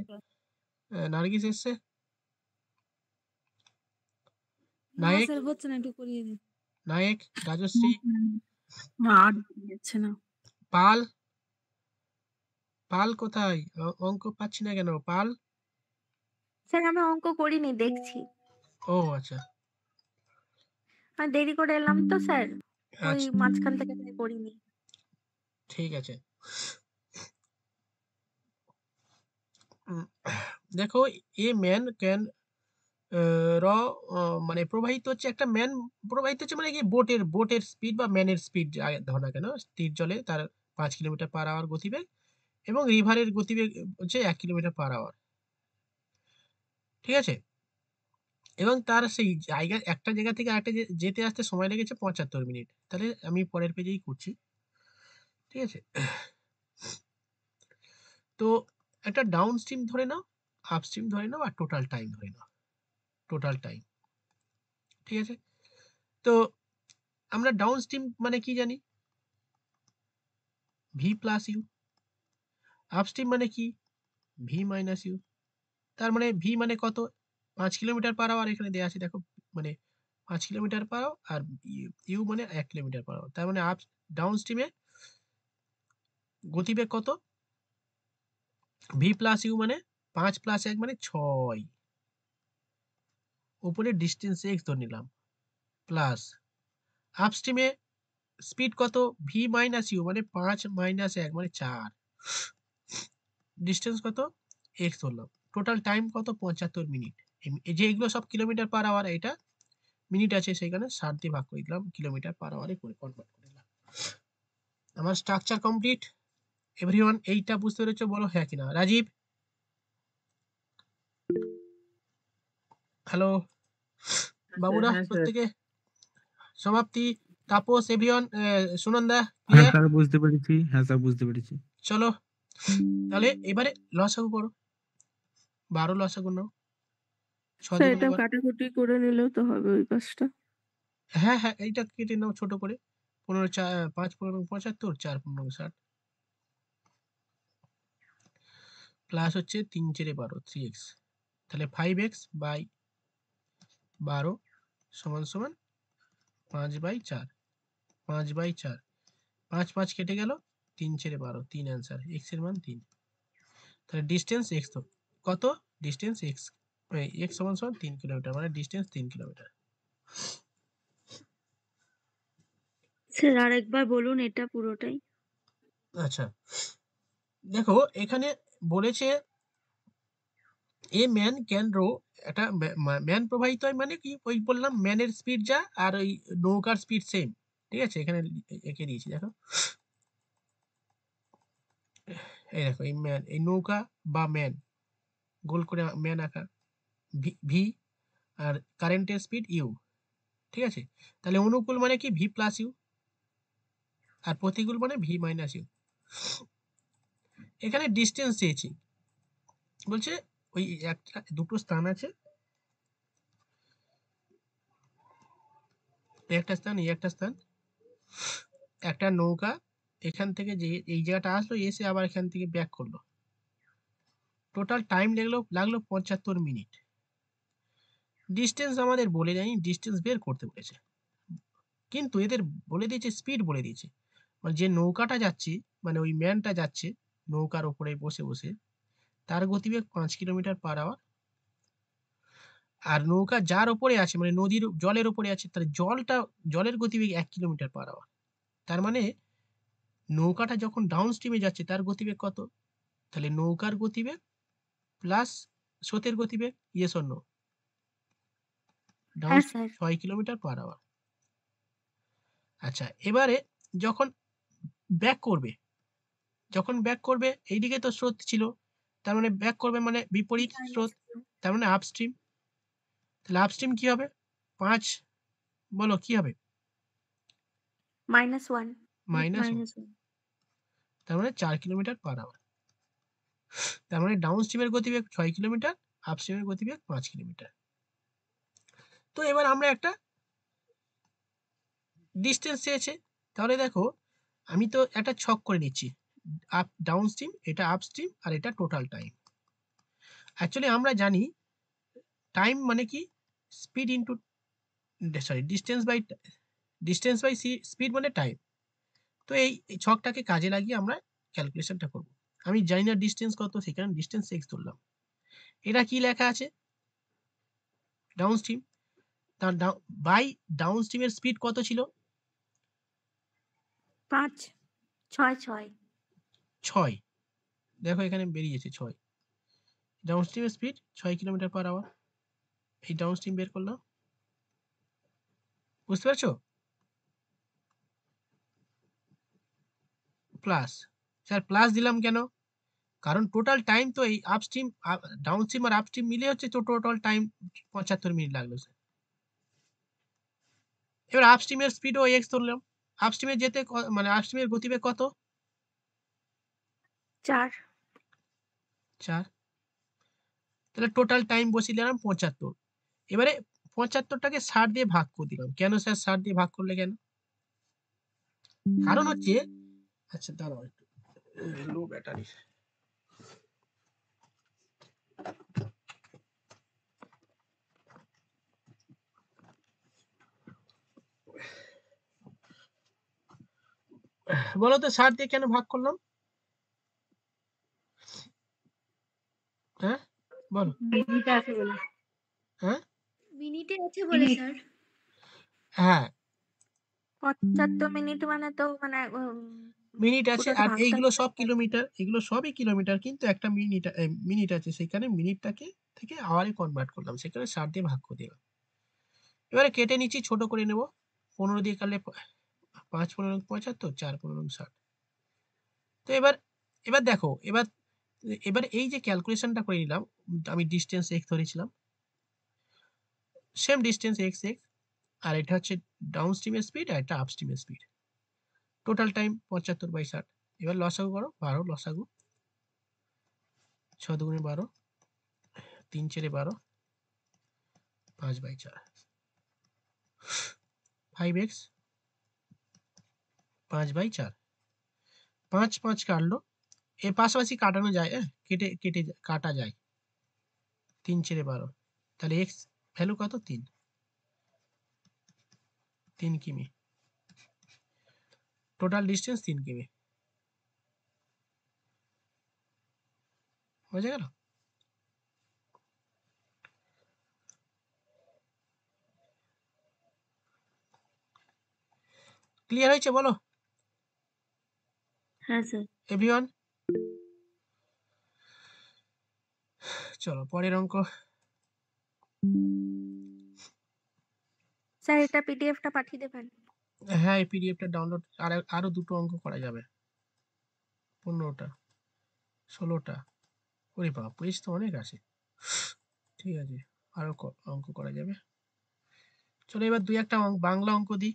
নার্গিস এসছে, না নায়েক স্যার হচ্ছে না, একটু করিয়ে দিন। নায়েক রাজশ্রী আর যাচ্ছে না। পাল পাল কোথায়? অঙ্ক পাচ্ছি না কেন? পাল? স্যার আমি অঙ্ক করিনি, দেখছি। ও আচ্ছা আর দেরি করে এলাম তো স্যার, ওই আচ্ছা মাঝখান থেকে তাই করিনি। ঠিক আছে। দেখো এ ম্যান ক্যান মানে প্রবাহিত হচ্ছে একটা ম্যান প্রবাহিত হচ্ছে মানে কি বোটের স্পিড বা ম্যানের স্পিড ধর না কেন, স্থির জলে তার 5 কিলোমিটার পার আওয়ার গতিবেগ এবং রিভারের গতিবেগ হচ্ছে 1 কিলোমিটার পার আওয়ার। ঠিক আছে, এবং তার সেই জায়গা একটা জায়গা থেকে আরেকটা যেতে আসতে সময় লেগেছে 75 মিনিট। তাহলে আমি পরের পেজেই করছি। ঠিক আছে, তো একটা ডাউন স্ট্রিম ধরে নাও, আপস্ট্রিম ধরে নাও, আর টোটাল টাইম ধরে নাও, টোটাল টাইম। ঠিক আছে, তো আমরা ডাউন স্ট্রিম মানে কি জানি? V plus you. আপস্ট্রিম মানে কি? V minus U. তার মানে ভি মানে কত? 5 কিলোমিটার পার আওয়ার এখানে দেওয়া আছে দেখো, মানে 5 কিলোমিটার পার আওয়ার, আর ইউ মানে 1 কিলোমিটার পার আওয়ার। তার মানে ডাউন স্ট্রিমে গতিবেগ কত? ভি প্লাস ইউ মানে 5 প্লাস 1 মানে 6, উপরে ডিস্টেন্স এক্স ধরে নিলাম, প্লাস আপস্ট্রিমে স্পিড কত? ভি মাইনাস ইউ মানে 5 মাইনাস 1 মানে 4, ডিস্টেন্স কত? এক্স ধরলাম। টোটাল টাইম কত? 75 মিনিট। এই যে এগুলো সব কিলোমিটার পার আওয়ার, এটা মিনিট আছে সেখানে 60 দিয়ে ভাগ করে দিলাম, কিলোমিটার পার আওয়ারে করে কনভার্ট করে দিলাম। আমার স্ট্রাকচার কমপ্লিট। এভরিওয়ান এইটা বুঝতে পেরেছো? বলো হ্যাঁ কিনা। রাজীব, হ্যালো, বাবুরা হ্যাঁ স্যার। প্রত্যেকে সমাপ্তি। তাপস, এভরিওয়ান, সুনন্দা হ্যাঁ ক্লিয়ার? স্যার বুঝতে পেরেছি, হ্যাঁ স্যার বুঝতে পেরেছি। চলো তাহলে এবারে লসাগু করো, 12 লসাগু নাও। 6 স্যার দুগুণে এটা 12। কাটাকুটি করে নিলেও তো হবে ওই পাশটা। হ্যাঁ হ্যাঁ, এইটা কেটে নাও ছোট করে। 15 5 15 75, 4 15 60, প্লাস হচ্ছে 3 4 12 3x, তাহলে 5x বাই 12 সমান সমান 5/4, 5/4, 5 5 কেটে গেল, 3 4 12, 3 অ্যান্সার, x এর মান 3। তাহলে ডিস্টেন্স x তো কত? ডিস্টেন্স x, x সমান সমান 3 কিলোমিটার, মানে ডিস্টেন্স 3 কিলোমিটার। স্যার আরেকবার বলুন এটা পুরোটাই। আচ্ছা, দেখো এখানে বলেছে এ ম্যান ক্যান রো, একটা ম্যান প্রবাহিত হয় মানে কি? ওই বললাম ম্যানের স্পিড যা আর ওই নৌকার স্পিড সেম। ঠিক আছে, এখানে এঁকে দিয়েছি দেখো, এই দেখো এই ম্যান, এই নৌকা বা ম্যান, গোল করে ম্যান আঁকা, ভি আর কারেন্টের স্পিড ইউ। ঠিক আছে, তাহলে অনুকূল মানে কি? ভি প্লাস ইউ, আর প্রতিকূল মানে ভি মাইনাস ইউ। এখানে ডিস্টেন্স চেয়েছি, বলছে ওই একটা দুটো স্থান আছে, একটা স্থান এই একটা স্থান, একটা নৌকা এখান থেকে যে এই জায়গাটা আসলো, এসে আবার এখান থেকে ব্যাক করলো, টোটাল টাইম লাগলো 75 মিনিট। ডিস্টেন্স আমাদের বলে দেয়নি, ডিস্টেন্স বের করতে বলেছে, কিন্তু এদের বলে দিয়েছে স্পিড বলে দিয়েছে। মানে যে নৌকাটা যাচ্ছে, মানে ওই ম্যানটা যাচ্ছে নৌকার উপরে বসে বসে, তার গতিবেগ 5 কিলোমিটার পার আওয়ার, আর নৌকা যার উপরে আছে মানে নদীর জলের উপরে আছে, তার জলের গতিবেগ 1 কিলোমিটার পার আওয়ার। তার মানে নৌকাটা যখন ডাউন স্ট্রিমে যাচ্ছে তার গতিবেগ কত? তাহলে নৌকার গতিবেগ প্লাস স্রোতের গতিবেগ, ইয়েস অর নো? ডাউন হ্যাঁ stream sir. 6 kilometre per hour. আচ্ছা, এবারে যখন ব্যাক করবে, এইদিকে তো স্রোত ছিল, তার মানে ব্যাক করবে মানে বিপরীত স্রোত, তার মানে আপস্ট্রিম। তাহলে আপস্ট্রিম কি হবে? 5, বলো কি হবে? -1। -1, তার মানে 4 কিলোমিটার পার আওয়ার। তার মানে ডাউন স্ট্রিমের গতিবেগ 6 কিলোমিটার, আপস্ট্রিমের গতিবেগ 5 কিলোমিটার। তো এবার আমরা একটা ডিস্টেন্স চেয়েছে, তাহলে দেখো আমি তো একটা ছক করে নিচ্ছি, আপ ডাউন স্ট্রিম, এটা আপস্ট্রিম, আর এটা টোটাল টাইম। অ্যাকচুয়ালি আমরা জানি টাইম মানে কি? Speed into sorry distance by speed মানে টাইম। তো এই ছকটাকে কাজে লাগিয়ে আমরা ক্যালকুলেশনটা করব। আমি জানি না ডিস্টেন্স কত, সেখানে ডিস্টেন্স x ধরলাম। এটা কি লেখা আছে? ডাউনস্ট্রিম। তার বাই ডাউনস্ট্রিমের স্পিড কত ছিল? 5 6 6। দেখো এখানে বেরিয়েছে 6। ডাউনস্ট্রিমের স্পিড 6 কিলোমিটার/আওয়ার। এই ডাউনস্ট্রিম বের করলাম। বুঝতে পারছো? প্লাস। স্যার প্লাস দিলাম কেন? কারণ টোটাল টাইম তো এই আপস্ট্রিম ডাউনস্ট্রিম আর আপস্ট্রিম মিলে হচ্ছে, তো টোটাল টাইম 75 মিনিট লাগলো স্যার। এবার আপস্ট্রিমের স্পিডও x ধরলাম। আপস্ট্রিমে যেতে মানে আপস্ট্রিমের গতিবেগ কত? 4 4। তাহলে টোটাল টাইম বসিয়ে দিলাম 75। এবারে 75টাকে 60 দিয়ে ভাগ করে দিলাম। কেন স্যার 60 দিয়ে ভাগ করলে কেন? কারণ হচ্ছে, আচ্ছা দাঁড়াও একটু, লো ব্যাটারি। বলো তো 60 দিয়ে কেন ভাগ করলাম? হ্যাঁ বলো। মিনিট আছে বলে। হ্যাঁ মিনিটে আছে বলে মিনিট। স্যার। হ্যাঁ 75 মিনিট মানে তো মানে মিনিট আছে, পুরোটা আর ভাগটা এইগুলো সব কিলোমিটার, এগুলো সবই কিলোমিটার, কিন্তু একটা মিনিট আছে, সেখানে মিনিটটাকে থেকে আওয়ারে কনভার্ট করলাম, সেখানে 60 দিয়ে ভাগ করে দিলাম। এবারে কেটে নিচ্ছি, ছোট করে নেব। 15 দিয়ে কাটলে 5 15 75, 4 15 60। তো এবার এবার দেখো, এবার এই যে ক্যালকুলেশনটা করে নিলাম, আমি ডিস্টেন্স x ধরেছিলাম, সেম ডিস্টেন্স x, আর এটা হচ্ছে ডাউনস্ট্রিমের স্পিড, আর এটা আপস্ট্রিমের স্পিড। Total time 75/60। এবার লসাগু করো, 12 লসাগু। 6 দুগুণে 12, 3 4 12, 5/4। 5x 5/4। 5 5 কাটলো, এর পাশাপাশি কাটানো যায়, কেটে কেটে কাটা যায়। 3 4 12, তাহলে x ভ্যালু কত? 3 কিমি। টোটাল ডিস্টেন্স 3 কিমি। বোঝা গেল? ক্লিয়ার হয়েছে বলো হ্যাঁ স্যার। এভরিওয়ান? চলো পরের অঙ্ক। স্যার এটা পিডিএফটা পাঠিয়ে দেবেন? হ্যাঁ এই পিডিএফটা ডাউনলোড, আরো দুটো অঙ্ক করা যাবে। 15টা 16টা। ওরে বাবা, পেজ তো অনেক আছে। ঠিক আছে, আরো অঙ্ক করা যাবে। চলো এবার 2-1টা বাংলা অঙ্ক দিই।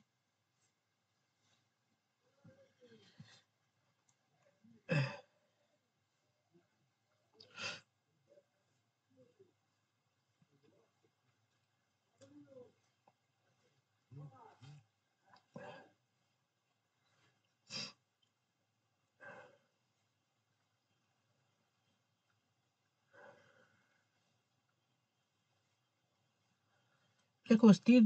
দেখো, স্থির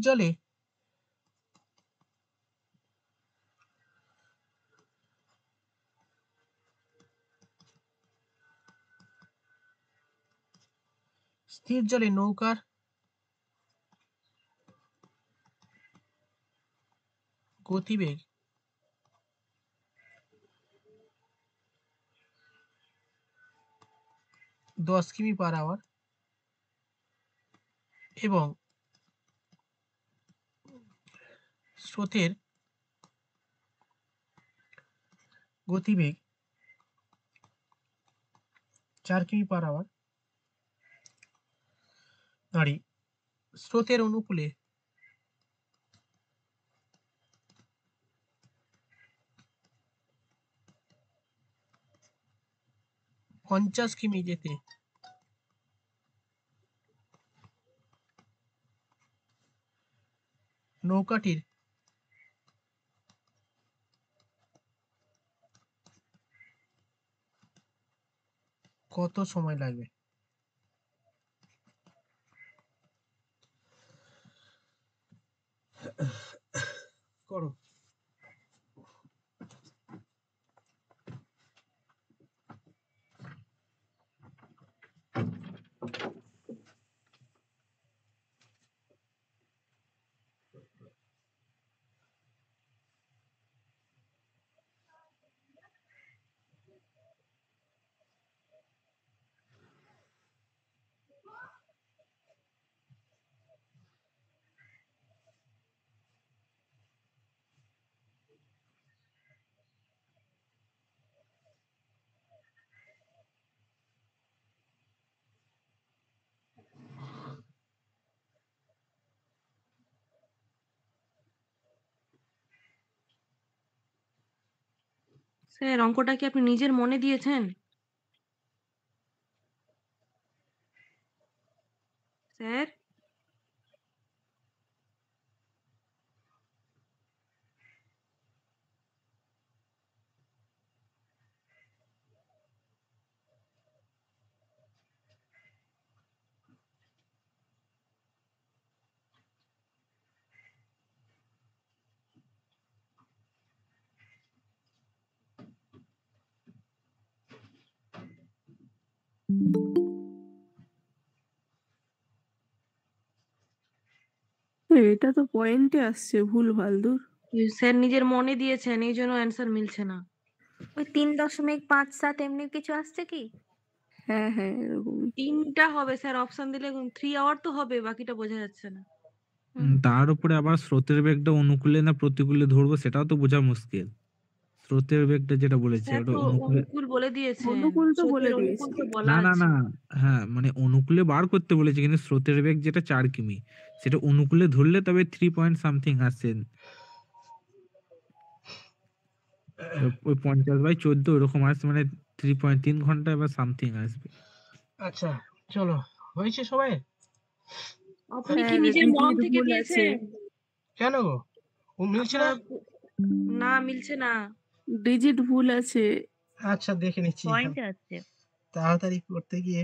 জলে নৌকার গতিবেগ 10 কিমি/আওয়ার এবং স্রোতের গতিবেগ 4 কিমি/আওয়ার। নারী স্রোতের অনুকূলে পঞ্চাশ কিমি যেতে নৌকাটির কত সময় লাগবে? স্যার অঙ্কটা কি আপনি নিজের মনে দিয়েছেন? স্যার? এটা তো পয়েন্টে আসছে ভুলভাল দূর। স্যার নিজের মনে দিয়েছেন এইজন্য অ্যান্সার মিলছে না। ওই 3.57 এমনি কিছু আসছে কি? হ্যাঁ, হ্যাঁ, এরকমই। 3টা হবে স্যার, অপশন দিলে 3 আওয়ার তো হবে, বাকিটা বোঝা যাচ্ছে না। তার উপরে আবার স্রোতের বেগটা অনুকূলে না প্রতিকূলে ধরবো সেটাও তো বোঝা মুশকিল। স্রোতের বেগটা যেটা বলেছে স্যার ওটা তো অনুকূলে অনুকূল বলে দিয়েছেন। অনুকূল তো বলে স্রোতের দিয়েছে। অনুকূল তো বলা না, আছে। হ্যাঁ, মানে অনুকূলে বার করতে বলেছে কিন্তু স্রোতের বেগ যেটা 4 কিমি সেটা অনুকূলে ধরলে তবে 3 পয়েন্ট সামথিং আসছে। তো ওই 50/14 ওরকম আসছে মানে 3.3 ঘন্টা বা সামথিং আসবে। আচ্ছা চলো, হয়েছে সবাই? আপনি কি হ্যাঁ, নিজের মন ডিজিট থেকে ভুল আছে। দিয়েছেন? কেন গো? ও মিলছে না? না মিলছে না। ডিজিট ভুল আছে। আচ্ছা দেখে নিচ্ছি। পয়েন্ট আছে। তাড়াতাড়ি করতে গিয়ে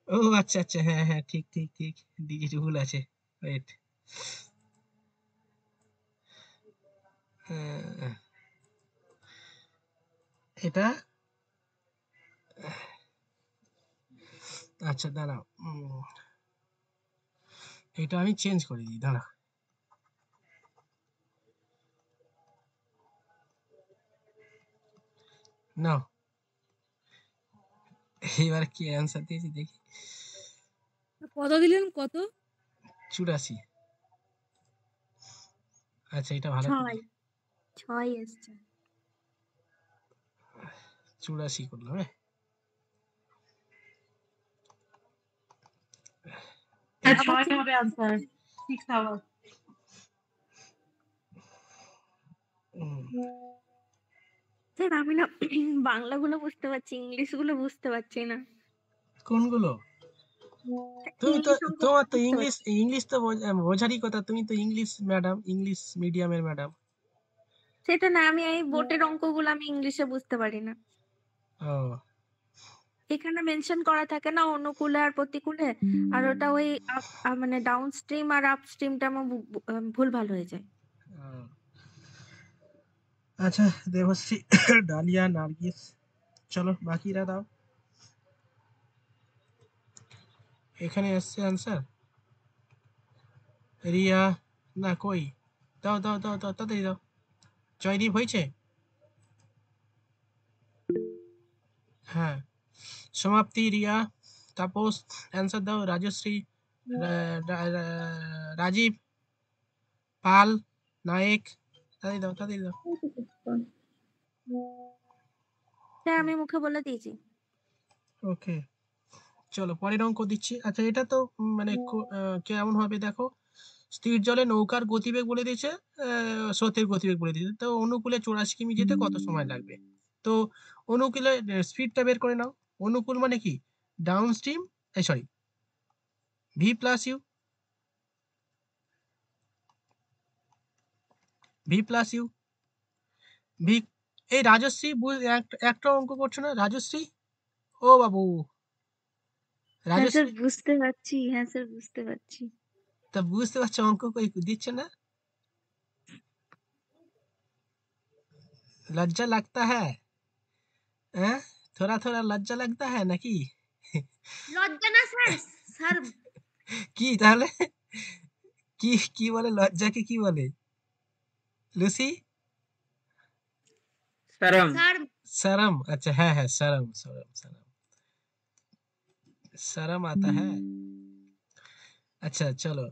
ও আচ্ছা আচ্ছা, হ্যাঁ হ্যাঁ, ঠিক ঠিক ঠিক, ডিজিট ভুল আছে। ওয়েট, এটা আচ্ছা দাঁড়াও, এটা আমি চেঞ্জ করে দিই, দাঁড়াও। নাও, এবার কি অ্যান্সার দিয়েছি দেখি। কত দিলেন কত? 84। আচ্ছা এটা ভালো করে 6 এসছে। 84 করলাম। হ্যাঁ, স্যার আবার 6 হবে আনসার। 6 আওয়ার। স্যার আমি না বাংলাগুলো বুঝতে পারছি, ইংলিশগুলো বুঝতে পারছি না। কোনগুলো? তুমি তো, ইংলিশ অঙ্ক তোমার তো বুঝতে ইংলিশ পারছি। ইংলিশ তো বোঝারই কথা, তুমি তো ইংলিশ ম্যাডাম, ইংলিশ মিডিয়ামের ম্যাডাম। সেটা না, আমি এই বোর্ডের অঙ্কগুলো আমি ইংলিশে বুঝতে পারি না। ও এখানে মেনশন করা থাকে না অনুকূলে আর প্রতিকূলে, আর ওটা ওই মানে ডাউন স্ট্রিম আর আপ স্ট্রিমটা আমার ভুলভাল হয়ে যায়। আচ্ছা দেবশ্রী, ডালিয়া, নার্গিস, চলো বাকিরা দাও। এখানে এসছে আনসার। রিয়া, না কই, দাও দাও দাও দাও, তাড়াতাড়ি দাও। জয়দীপ হয়েছে? হ্যাঁ, সমাপ্তি, রিয়া, তাপস অ্যান্সার দাও। রাজশ্রী, রাজীব, পাল, নায়েক, তাড়াতাড়ি দাও তাড়াতাড়ি দাও। স্যার আমি মুখে বলে দিয়েছি। ওকে চলো পরের অঙ্ক দিচ্ছি। আচ্ছা এটা তো মানে কেমন হবে দেখো। স্থির জলে নৌকার গতিবেগ বলে দিয়েছে, স্রোতের গতিবেগ বলে দিয়েছে। তো অনুকূলে 84 কিমি যেতে কত সময় লাগবে? তো অনুকূলে স্পিডটা বের করে নাও। অনুকূল মানে কি? Down stream, sorry, V plus U, V plus U, V. এই রাজশ্রী একটা অঙ্ক করছো না রাজশ্রী? ও বাবু, হ্যাঁ স্যার রাজশ্রী, বুঝতে পারছি, হ্যাঁ স্যার বুঝতে পারছি। তা বুঝতে পারছো অঙ্ক কই দিচ্ছে না? लज्जा लगता है? हैं? थोड़ा थोड़ा लज्जा लगता है নাকি? লজ্জা না স্যার, স্যার কি তাহলে? কি কি বলে লজ্জাকে, কি বলে লুসি? शर्म। স্যার शर्म, अच्छा है शर्म शर्म शर्म, शर्म आता है। अच्छा चलो,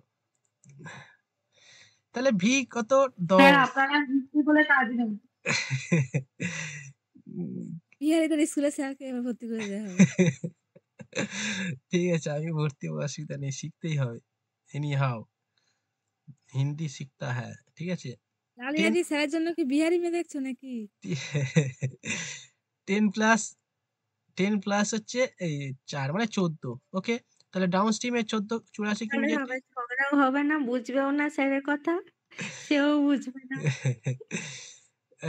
তাহলে ভি কত? স্যার 10। আপনারা হিস্ট্রি বলে কাজ নেই। বিহারে করে স্কুলে স্যারকে এবার ভর্তি করে দেওয়া হবে। ঠিক আছে, আমি ভর্তি হবো, অসুবিধা নেই, শিখতেই হবে। এনি হাও হিন্দি শিখতা হ্যাঁ, ঠিক আছে। লালিয়াদি স্যারের জন্য কি বিহারি মেয়ে দেখছো নাকি? 10 প্লাস 10 প্লাস হচ্ছে এই 4 মানে 14। ওকে, তাহলে ডাউন স্ট্রিমে 14 84 কিমি তাহলে যেতে হবে ঝগড়াও হবে না, বুঝবেও না স্যারের কথা, সেও বুঝবে না।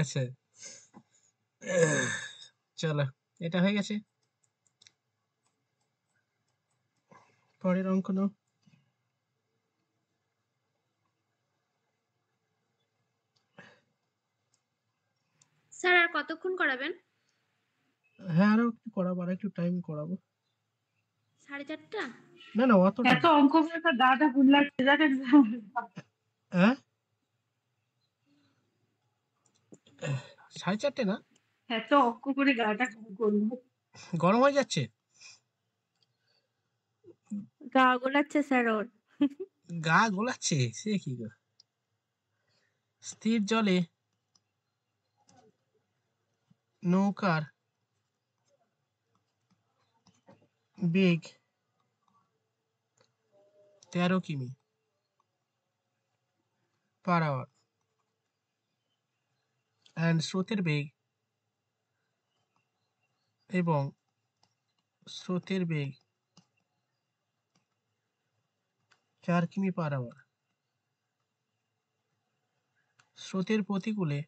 আচ্ছা, চলো এটা হয়ে গেছে। পরের অঙ্ক নাও। স্যার আর কতক্ষণ করাবেন? হ্যাঁ, আরো একটু করাবো, আর একটু টাইম করাবো। 4:30? না না, অতটা এত না। অঙ্ক করে তো গাটা ভুল লাগছে জানেন। হ্যাঁ, 4:30 না, এত অঙ্ক করে গাটা করবো। গরম হয়ে যাচ্ছে। গা গোলাচ্ছে স্যার ওর। গা গোলাচ্ছে, সে কি গো। স্থির জলে নৌকার বেগ 13 কিমি পার আওয়ার অ্যান্ড স্রোতের বেগ এবং স্রোতের বেগ 4 কিমি পার আওয়ার। স্রোতের প্রতিকূলে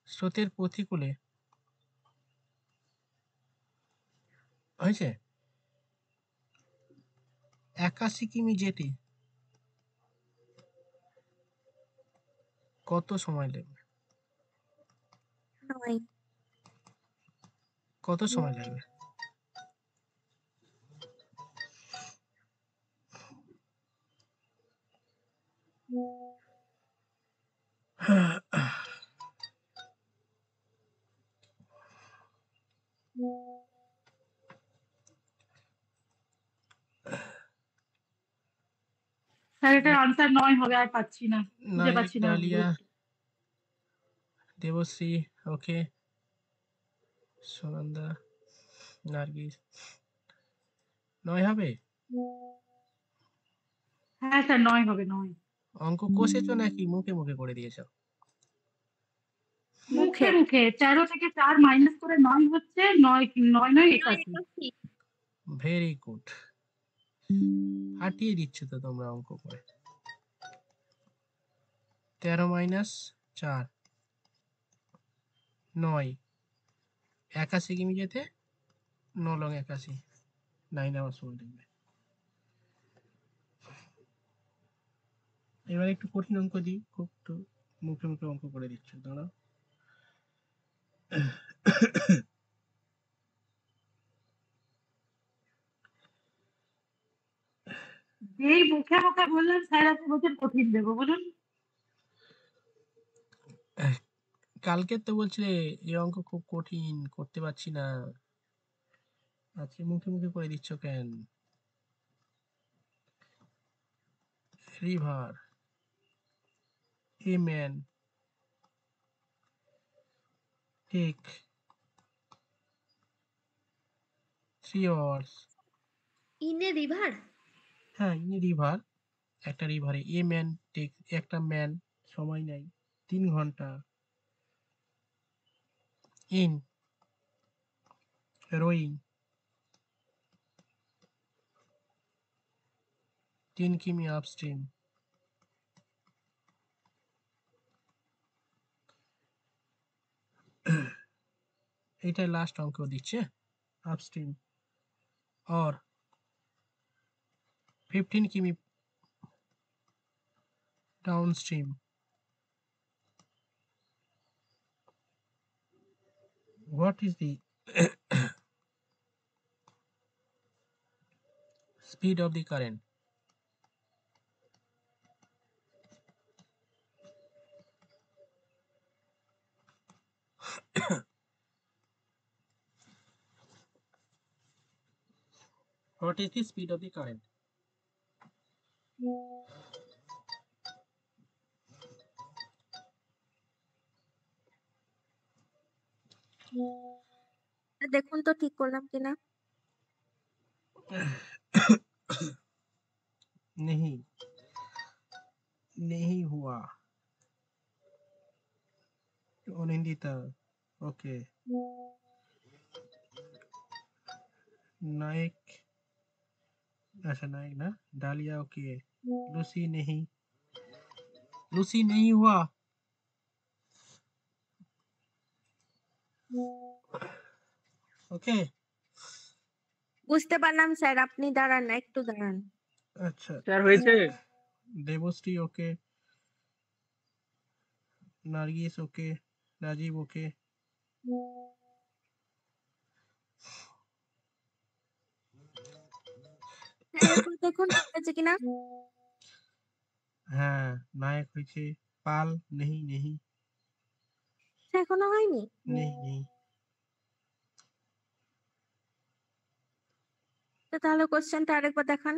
স্রোতের প্রতিকূলে হয়েছে 81 কিমি যেতে কত সময় লাগবে? নয়। কত সময় লাগবে? স্যার এটার আনসার 9 হবে, আর পাচ্ছি না, খুঁজে নাইক, পাচ্ছি না ডালিয়া, উত্তর। দেবশ্রী, ওকে, সুনন্দা, নার্গিস। 9 হবে? হ্যাঁ স্যার 9 হবে, 9। অঙ্ক কষেছো নাকি মুখে মুখে করে দিয়েছো? মুখে মুখে 13 থেকে 4 মাইনাস করে 9 হচ্ছে 9 9 9 81। ভেরি গুড, ফাটিয়ে দিচ্ছ তো তোমরা অঙ্ক করে। 13 মাইনাস 4 9, 81 কিমি যেতে 9 লং 81, 9 আওয়ার সময় লাগবে। এবার একটু কঠিন অঙ্ক দিই, খুব তো মুখে মুখে অঙ্ক করে দিচ্ছ, দাঁড়াও। যেই মুখে মুখে বললাম স্যার আপনি বলছেন কঠিন দেবো, বলুন। কালকে তো বলছিলে এই অঙ্ক খুব কঠিন, করতে পারছি না, আজকে মুখে মুখে করে দিচ্ছ কেন? River a man take 3 hours. In a river? হ্যাঁ, ইন রিভার, একটা রিভারে এ ম্যান টেক, একটা ম্যান সময় নেয় 3 ঘন্টা। ইন রোয়িং 3 কিমি আপস্ট্রিম। এইটাই লাস্ট অঙ্ক দিচ্ছে। আপস্ট্রিম और 15 কিমি downstream. What is the speed of the current? What is the speed of the current? দেখুন তো ঠিক করলাম কিনা। नहीं नहीं हुआ अनिंदिता ओके नायक अच्छा नायक ना डालिया ओके लूसी नहीं हुआ ओके বুঝতে পারলাম স্যার, আপনি দাঁড়ান না, একটু দাঁড়ান। अच्छा স্যার হয়েছে? Debashree okay Nargis okay Rajib okay sir এরপর দেখুন হয়েছে কিনা। हाँ नायक হয়েছে पाल नहीं এখনো হয়নি। नहीं তো তাহলে কোশ্চেনটা আরেকবার দেখান।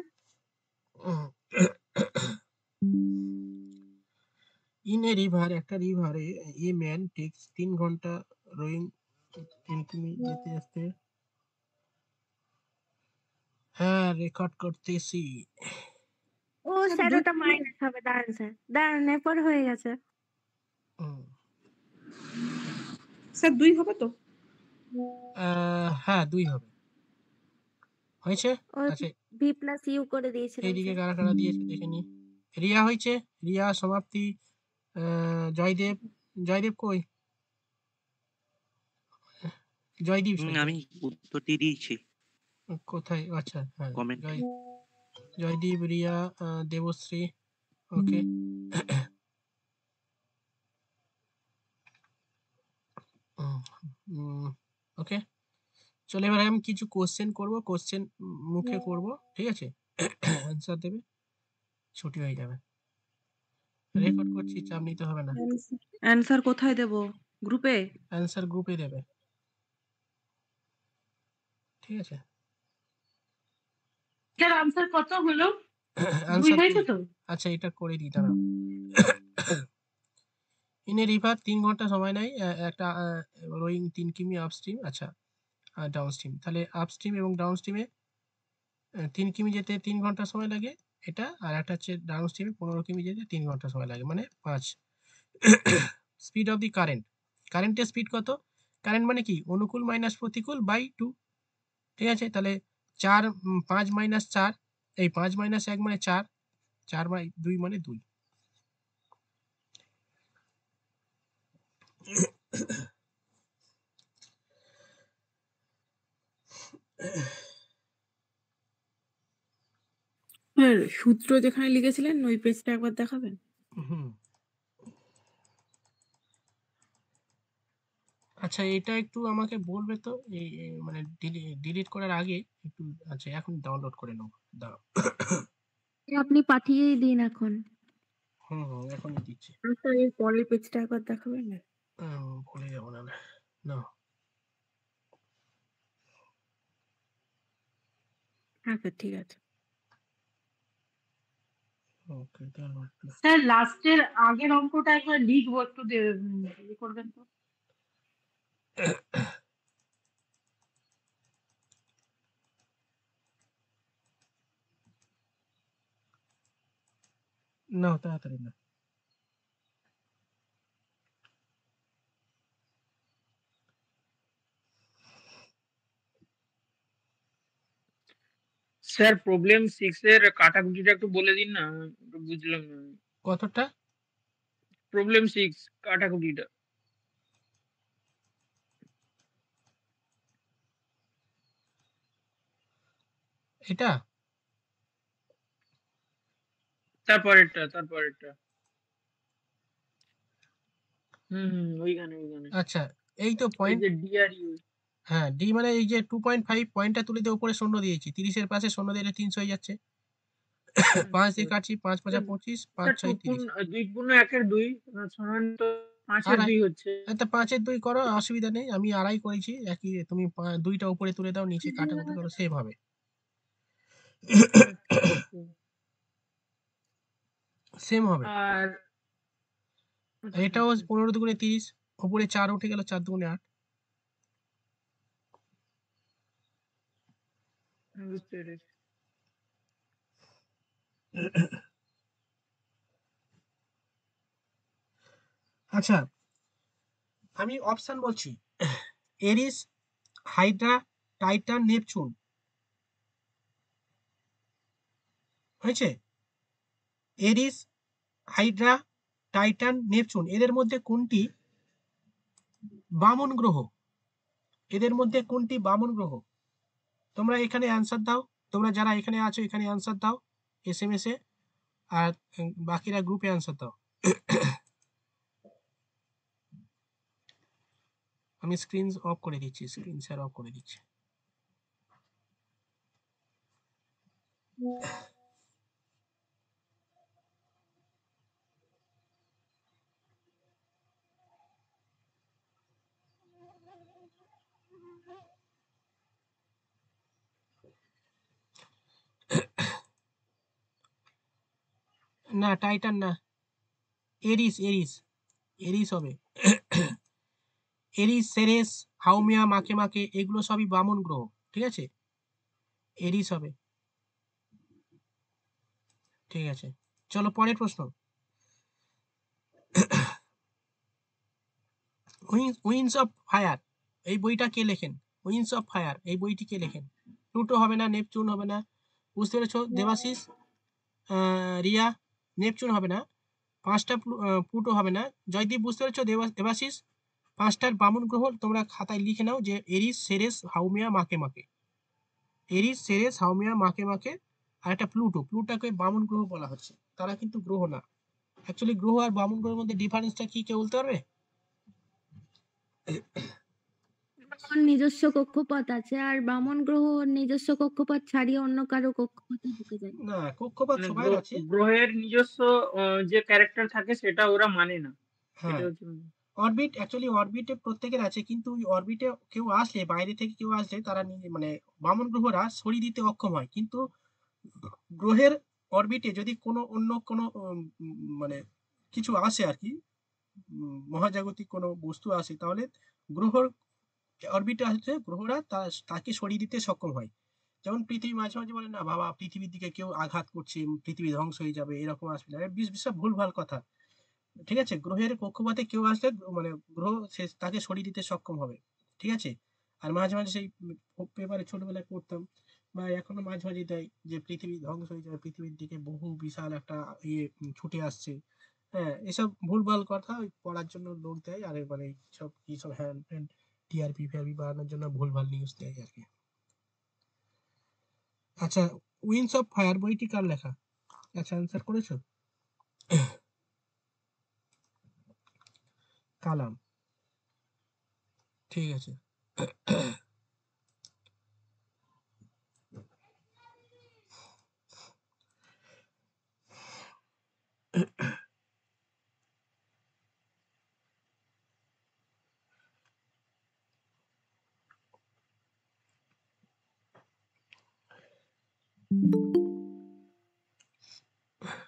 इन ए रिवर একটা রিভারে এ ম্যান টেক্স 3 ঘন্টা রোয়িং কিমি যেতে আসতে হ্যাঁ রেকর্ড করতেছি ও স্যার ওটা মাইনাস হবে, দাঁড়ান স্যার, দাঁড়ান, এরপর হয়ে গেছে। স্যার 2 হবে তো? হ্যাঁ 2 হবে হয়েছে ও আচ্ছা ভি প্লাস ইউ করে দিয়েছিলাম এইদিকে স্যার। কারা দিয়েছে দেখে নি রিয়া হয়েছে রিয়া সমাপ্তি জয়দেব কই জয়দীপ আমি উত্তর দিয়ে দিয়েছি কোথায় আচ্ছা হ্যাঁ কমেন্ট। জয়দীপ রিয়া দেবশ্রী ওকে ওকে চলো এবার আমি কিছু কোশ্চেন করব কোশ্চেন মুখে করব ঠিক আছে অ্যানসার দেবে ছুটি হয়ে যাবে রেকর্ড করছি চাপ নিতে হবে না অ্যানসার কোথায় দেব? গ্রুপে? অ্যানসার গ্রুপে দেবে ঠিক আছে স্যার আনসার কত হলো? 2 অ্যানসার হয়েছে তো? আচ্ছা এটা করে দিই দাঁড়াও ইনে রিভার 3 ঘন্টা সময় নেয় একটা রোয়িং 3 কিমি আপস্ট্রিম আচ্ছা আর ডাউনস্ট্রিম তাহলে আপস্ট্রিম এবং ডাউনস্ট্রিমে 3 কিমি যেতে 3 ঘন্টা সময় লাগে এটা আর একটা হচ্ছে ডাউনস্ট্রিমে 15 কিমি যেতে 3 ঘন্টা সময় লাগে মানে 5 স্পিড অফ দি কারেন্টের স্পিড কত কারেন্ট মানে কি অনুকূল মাইনাস প্রতিকূল বাই 2 ঠিক আছে তাহলে 5 মাইনাস 4 এই 5 মাইনাস 1 মানে 4 4 বাই 2 মানে 2 স্যার সূত্র যেখানে লিখেছিলেন ওই পেজটা একবার দেখাবেন? আচ্ছা এটা একটু আমাকে বলবে তো এই মানে ডিলিট করার আগে একটু আচ্ছা এখন ডাউনলোড করে নেব দাঁড়াও আপনি পাঠিয়েই দিন এখন। এখনই দিচ্ছি স্যার এর পরের পেজটা একবার দেখাবেন না? ভুলে যাবো না না হ্যাঁ স্যার ঠিক আছে। ওকে দাঁড়াও স্যার লাস্টের আগের অঙ্কটা একবার লিখবো একটু ইয়ে করবেন তো? না তাড়াতাড়ি না স্যার প্রবলেম 6 এর কাটাকুটিটা একটু বলে দিন না, একটু বুঝলাম না। কতটা প্রবলেম 6 কাটাকুটিটা। এটা তারপরেরটা ওইখানে আচ্ছা এই তো এই পয়েন্ট যে ডি আর ইউ। হ্যাঁ ডি মানে এই যে 2.5 পয়েন্টটা তুলে দিয়ে উপরে শূন্য দিয়েছি 30 এর পাশে শূন্য দিলে 300 হয়ে যাচ্ছে 5 দিয়ে কাটছি 5 5 25 5 6 30 2 গুণ 1 এর 2 সমান তো 5 এর 2 হচ্ছে। এটা 5 এর 2 করো অসুবিধা নেই আমি আড়াই করেছি একই তুমি 2টা উপরে তুলে দাও নিচে কাটাকুটি করো সেম হবে সেম হবে আর এটাও 15 দুগুণে 30 উপরে 4 উঠে গেল 4 দুগুণে 8 বুঝতে পেরেছি। আচ্ছা, আমি অপশন বলছি, এরিস, হাইড্রা, টাইটান, নেপচুন। হয়েছে? এরিস, হাইড্রা, টাইটান, নেপচুন, এদের মধ্যে কোনটি বামন গ্রহ? এদের মধ্যে কোনটি বামন গ্রহ? তোমরা এখানে অ্যান্সার দাও। তোমরা যারা এখানে আছো এখানে অ্যান্সার দাও এসএমএস এ, আর বাকিরা গ্রুপে অ্যান্সার দাও। আমি স্ক্রিন অফ করে দিচ্ছি, স্ক্রিন শেয়ার অফ করে দিচ্ছি। না, টাইটান না, এরিস, এরিস, এরিস হবে। এরিস, সেরেস, হাউমিয়া, মাকে মাকে, এগুলো সবই বামন গ্রহ। ঠিক আছে, এরিস হবে। ঠিক আছে, চলো পরের প্রশ্ন। উইন্স অফ ফায়ার এই বইটা কে লেখেন? উইন্স অফ ফায়ার এই বইটি কে লেখেন? প্লুটো হবে না, নেপচুন হবে না। বুঝতে পেরেছো দেবাশিস? রিয়া, নেপচুন হবে না, পাঁচটা প্লুটো হবে না। জয়দীপ বুঝতে পেরেছো? দেবাশিস, পাঁচটার বামন গ্রহ তোমরা খাতায় লিখে নাও, যে এরিস, সেরেস, হাউমিয়া, মাকে মাকে। এরিস, সেরেস, হাউমিয়া, মাকে মাকে, আর একটা প্লুটো। প্লুটোকে বামন গ্রহ বলা হচ্ছে, তারা কিন্তু গ্রহ না। অ্যাকচুয়ালি গ্রহ আর বামন গ্রহের মধ্যে ডিফারেন্সটা কি কেউ বলতে পারবে? ওর নিজস্ব কক্ষপথ আছে, আর বামন গ্রহ ওর নিজস্ব কক্ষপথ ছাড়িয়ে অন্য কারো কক্ষপথে ঢুকে যায়। না, কক্ষপথ মানে সবার আছে। গ্রহের নিজস্ব যে ক্যারেক্টার থাকে সেটা ওরা মানে না। হ্যাঁ, এটা হচ্ছে অরবিট, অ্যাকচুয়ালি অরবিটে প্রত্যেকের আছে, কিন্তু ওই অরবিটে কেউ আসলে, বাইরে থেকে কেউ আসলে, তারা মানে বামন গ্রহরা সরিয়ে দিতে অক্ষম হয়। কিন্তু গ্রহের অরবিটে যদি কোনো অন্য কোনো মানে কিছু আসে আর কি, মহাজাগতিক কোনো বস্তু আসে, তাহলে গ্রহর অরবিটে আসলে গ্রহরা তাকে সরিয়ে দিতে সক্ষম হয়। যেমন পৃথিবী মাঝে মাঝে বলে না, বাবা পৃথিবীর দিকে কেউ আঘাত করছে, পৃথিবী ধ্বংস হয়ে যাবে, এরকম আসবে না, বিশাল ভুলভাল কথা। ঠিক আছে, গ্রহের কক্ষপথে কেউ আসলে মানে গ্রহ সে তাকে সরিয়ে দিতে সক্ষম হবে। ঠিক আছে, আর মাঝে মাঝে সেই পেপারে ছোটবেলায় পড়তাম, বা এখনো মাঝে মাঝে দেয়, যে পৃথিবী ধ্বংস হয়ে যাবে, পৃথিবীর দিকে বহু বিশাল একটা ইয়ে ছুটে আসছে। হ্যাঁ, এসব ভুলভাল কথা ওই পড়ার জন্য লোক দেয়, আর মানে সব কি সব হ্যান্ড ফ্যান্ড টিআরপি ফিআরপি বাড়ানোর জন্য ভুলভাল নিউজ দেয় আর কি। আচ্ছা, উইংস অফ ফায়ার বইটি কার লেখা? আচ্ছা, অ্যান্সার করেছো? কালাম। ঠিক আছে।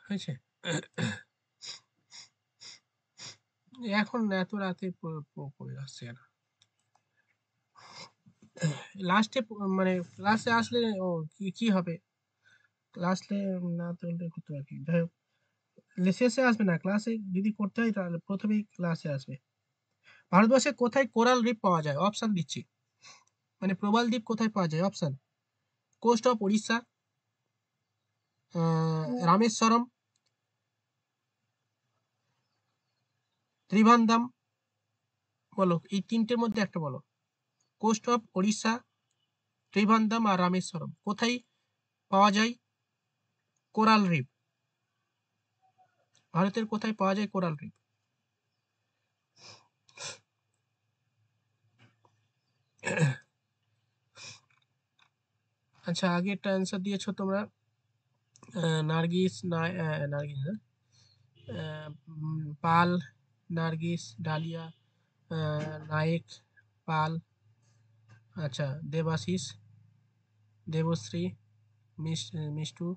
হয়েছে? এখন এত রাতে পড়ে আসছে না, লাস্টে মানে ক্লাসে আসলে ও কি হবে, ক্লাসে না তো করতে পারি। যাই হোক, শেষে আসবে না, ক্লাসে যদি করতে হয় তাহলে প্রথমেই ক্লাসে আসবে। ভারতবর্ষে কোথায় কোরাল দ্বীপ পাওয়া যায়? অপশন দিচ্ছি, মানে প্রবাল দ্বীপ কোথায় পাওয়া যায়? Option: coast of Orissa, Rameswaram, Trivandrum. বলো, এই তিনটের মধ্যে একটা বলো। কোস্ট অফ উড়িষ্যা, ত্রিভান্দাম আর রামেশ্বরম, কোথায় পাওয়া যায় কোরাল দ্বীপ? ভারতের কোথায় পাওয়া যায় কোরাল দ্বীপ? আচ্ছা, আগে একটা অ্যান্সার দিয়েছো তোমরা, নার্গিস নার্গিস না, পাল, নার্গিস, ডালিয়া, নায়েক, পাল। আচ্ছা, দেবাশিস, দেবশ্রী, মিষ্টু,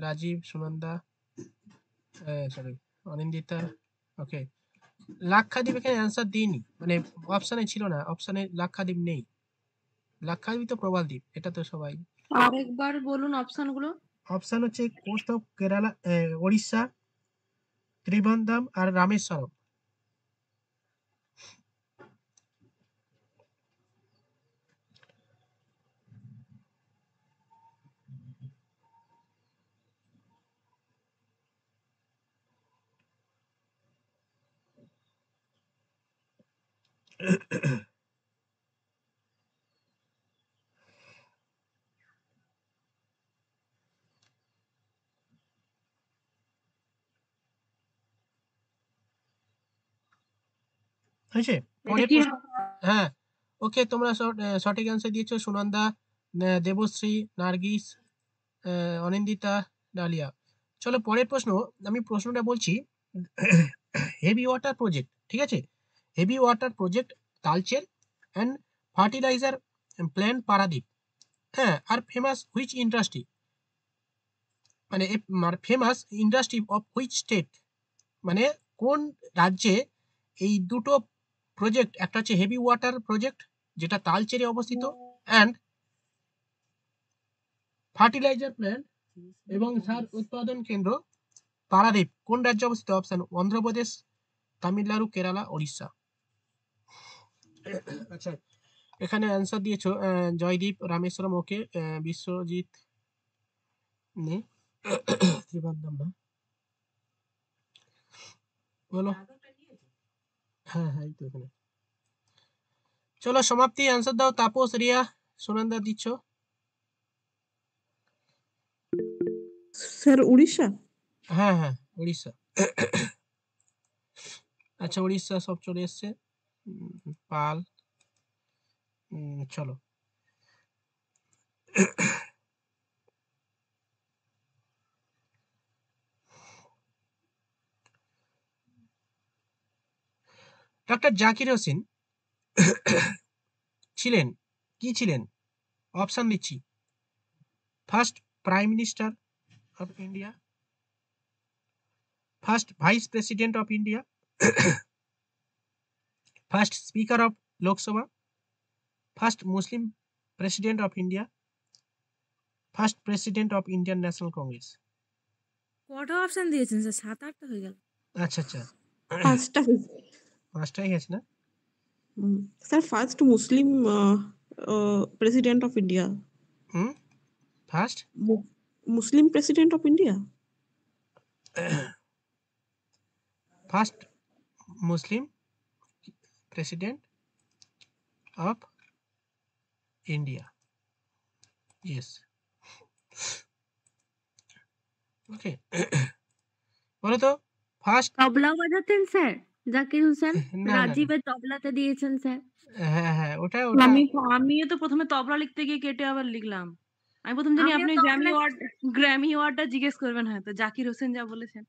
রাজীব, সুনন্দা, সরি, অনিন্দিতা। ওকে, লাক্ষাদ্বীপ এখানে অ্যান্সার দিইনি, মানে অপশানে ছিল না, অপশানে লাক্ষাদ্বীপ নেই। লাক্ষাদ্বীপ তো প্রবাল দ্বীপ, এটা তো সবাই। আরেকবার বলুন অপশন গুলো। অপশন হচ্ছে কোস্ট অফ কেরালা, ওড়িশা, ত্রিবন্ধম আর রামেশ্বরম। হয়েছে? এটা পরের কি প্রশ্ন। হ্যাঁ, ওকে, তোমরা সঠিক অ্যান্সার দিয়েছো। সুনন্দা, দেবশ্রী, নার্গিস, অনিন্দিতা, ডালিয়া। চলো পরের প্রশ্ন। আমি প্রশ্নটা বলছি। হেভি ওয়াটার প্রজেক্ট, ঠিক আছে? Heavy water project Talcher and fertiliser plant Paradip, হ্যাঁ, আর ফেমাস হুইচ ইন্ডাস্ট্রি, মানে famous industry of which state, মানে কোন রাজ্যে এই দুটো প্রজেক্ট, একটা হচ্ছে হেভি ওয়াটার প্রজেক্ট যেটা তালচেরে অবস্থিত, অ্যান্ড ফার্টিলাইজার প্ল্যান্ট এবং সার উৎপাদন কেন্দ্র পারাদ্বীপ কোন রাজ্যে অবস্থিত? অপশন অন্ধ্রপ্রদেশ, তামিলনাড়ু, কেরালা, ওড়িশা। আচ্ছা, এখানে অ্যান্সার দিয়েছো জয়দীপ, রামেশ্বরম, ওকে, বিশ্বজিৎ নেই, ত্রিবন্ধম না, বলো। হ্যাঁ হ্যাঁ, এই তো এখানে। চলো সমাপ্তি, অ্যান্সার দাও। তাপস, রিয়া, সুনন্দা দিচ্ছ। স্যার উড়িষ্যা। হ্যাঁ হ্যাঁ, উড়িষ্যা। আচ্ছা, উড়িষ্যা সব চলে এসছে। পাল, চলো। ডক্টর জাকির হোসেন ছিলেন, কি ছিলেন? অপশন দিচ্ছি। First prime minister of India, first vice president of India, first speaker of Lok Sabha, first Muslim president of India, first president of Indian National Congress. কটা অপশন দিয়েছেন স্যার? 7-8টা হয়ে গেল। আচ্ছা আচ্ছা, পাঁচটা হয়েছে। পাঁচটাই গেছে না? Sir first Muslim president of India. First Muslim president of India. First Muslim president of India, yes. Okay, বলো তো ফার্স্ট। তবলাও বাজাতেন স্যার জাকির হোসেন? না না, রাজীবের তবলাতে দিয়েছেন স্যার। হ্যাঁ হ্যাঁ, ওটা ওটা আমিও তো প্রথমে তবলা লিখতে গিয়ে কেটে আবার লিখলাম। আমি প্রথম জানি আমিও আপনি তবলা গ্র্যামি ওয়ার্ডটা জিজ্ঞেস করবেন হয়তো। জাকির হোসেন যা বলেছেন।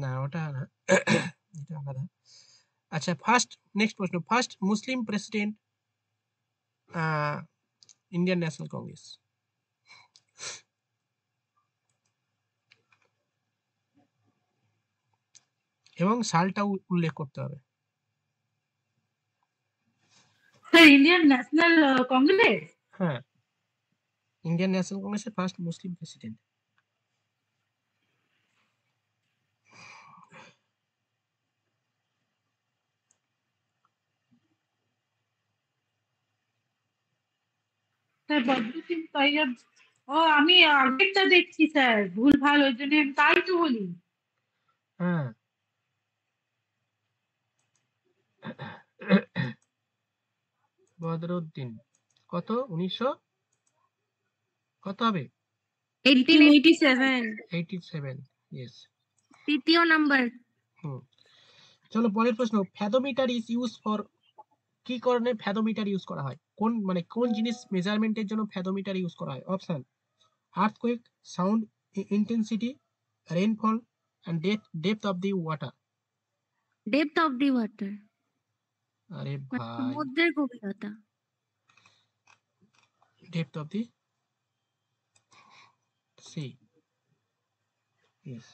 না, ওটা না, এটা আলাদা। আচ্ছা, ফার্স্ট, নেক্সট প্রশ্ন। First Muslim president Indian National Congress. এবং সালটা উল্লেখ করতে হবে। Sir Indian National Congress. হ্যাঁ, ইন্ডিয়ান ন্যাশনাল কংগ্রেসের first Muslim president. Sir Badruddin Tayyab. ও, আমি আগেরটা দেখছি স্যার, ভুল ভাল, ওই জন্য আমি তাই তো বলি। হ্যাঁ, বদরুদ্দিন কত? 1900 কত হবে? 1887 87, ইয়েস। তৃতীয় নাম্বার। চলো পরের প্রশ্ন। ফ্যাথোমিটার ইজ ইউজ ফর, কি কারণে ফ্যাথোমিটার ইউজ করা হয়? কোন, মানে কোন জিনিস মেজারমেন্টের জন্য ফ্যাথোমিটার ইউজ করা হয়? Option earthquake, sound intensity, rainfall and depth of the water. Depth of the water, আরে মানে ভাই, সমুদ্রের গভীরতা। Depth of the sea, yes.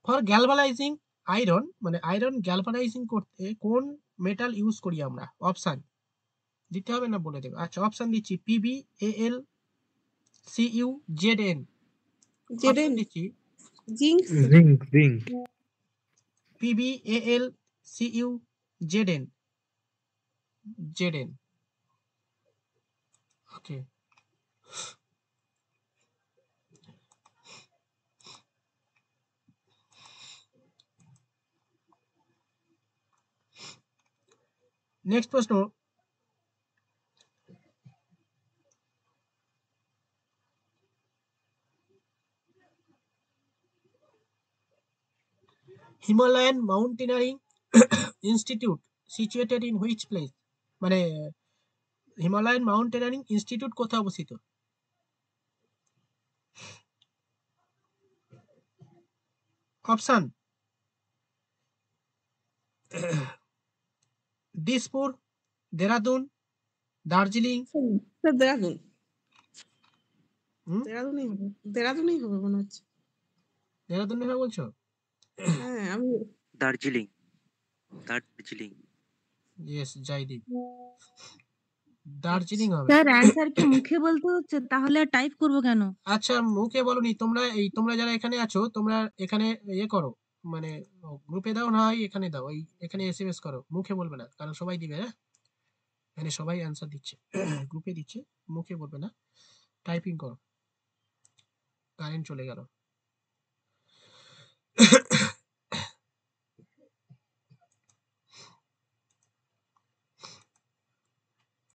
For galvanizing iron মানে আয়রন গ্যালভানাইজিং করতে কোন মেটাল ইউজ করি আমরা? অপশন দিতে হবে না বলে দেবে। আচ্ছা অপশন দিচ্ছি PB AL CU ZN. Option ZN দিচ্ছি zinc zinc zinc PB AL CU ZN ZN. Okay next প্রশ্ন, Himalayan mountaineering institute situated in which place? মানে হিমালয়ান মাউন্টেনিয়ারিং ইনস্টিটিউট কোথায় অবস্থিত? Option Dispur, Dehradun, Darjeeling. Sir Dehradun hmm? দেরাদুনই হবে মনে হচ্ছে। দেরাদুন কথা বলছো? হ্যাঁ আমি দার্জিলিং দার্জিলিং ইয়েস জয়দীপ, দার্জিলিং হবে। স্যার অ্যান্সার কি মুখে বলতে হচ্ছে? তাহলে আর টাইপ করব কেন? আচ্ছা মুখে বলনি তোমরা, এই তোমরা যারা এখানে আছো তোমরা এখানে ইয়ে করো, মানে গ্রুপে দাও না হয় এখানে দাও, এই এখানে এসএমএস করো, মুখে বলবে না কারণ সবাই দিবে। হ্যাঁ এখানে সবাই অ্যান্সার দিচ্ছে, গ্রুপে দিচ্ছে, মুখে বলবে না, টাইপিং করো। কারেন্ট চলে গেল।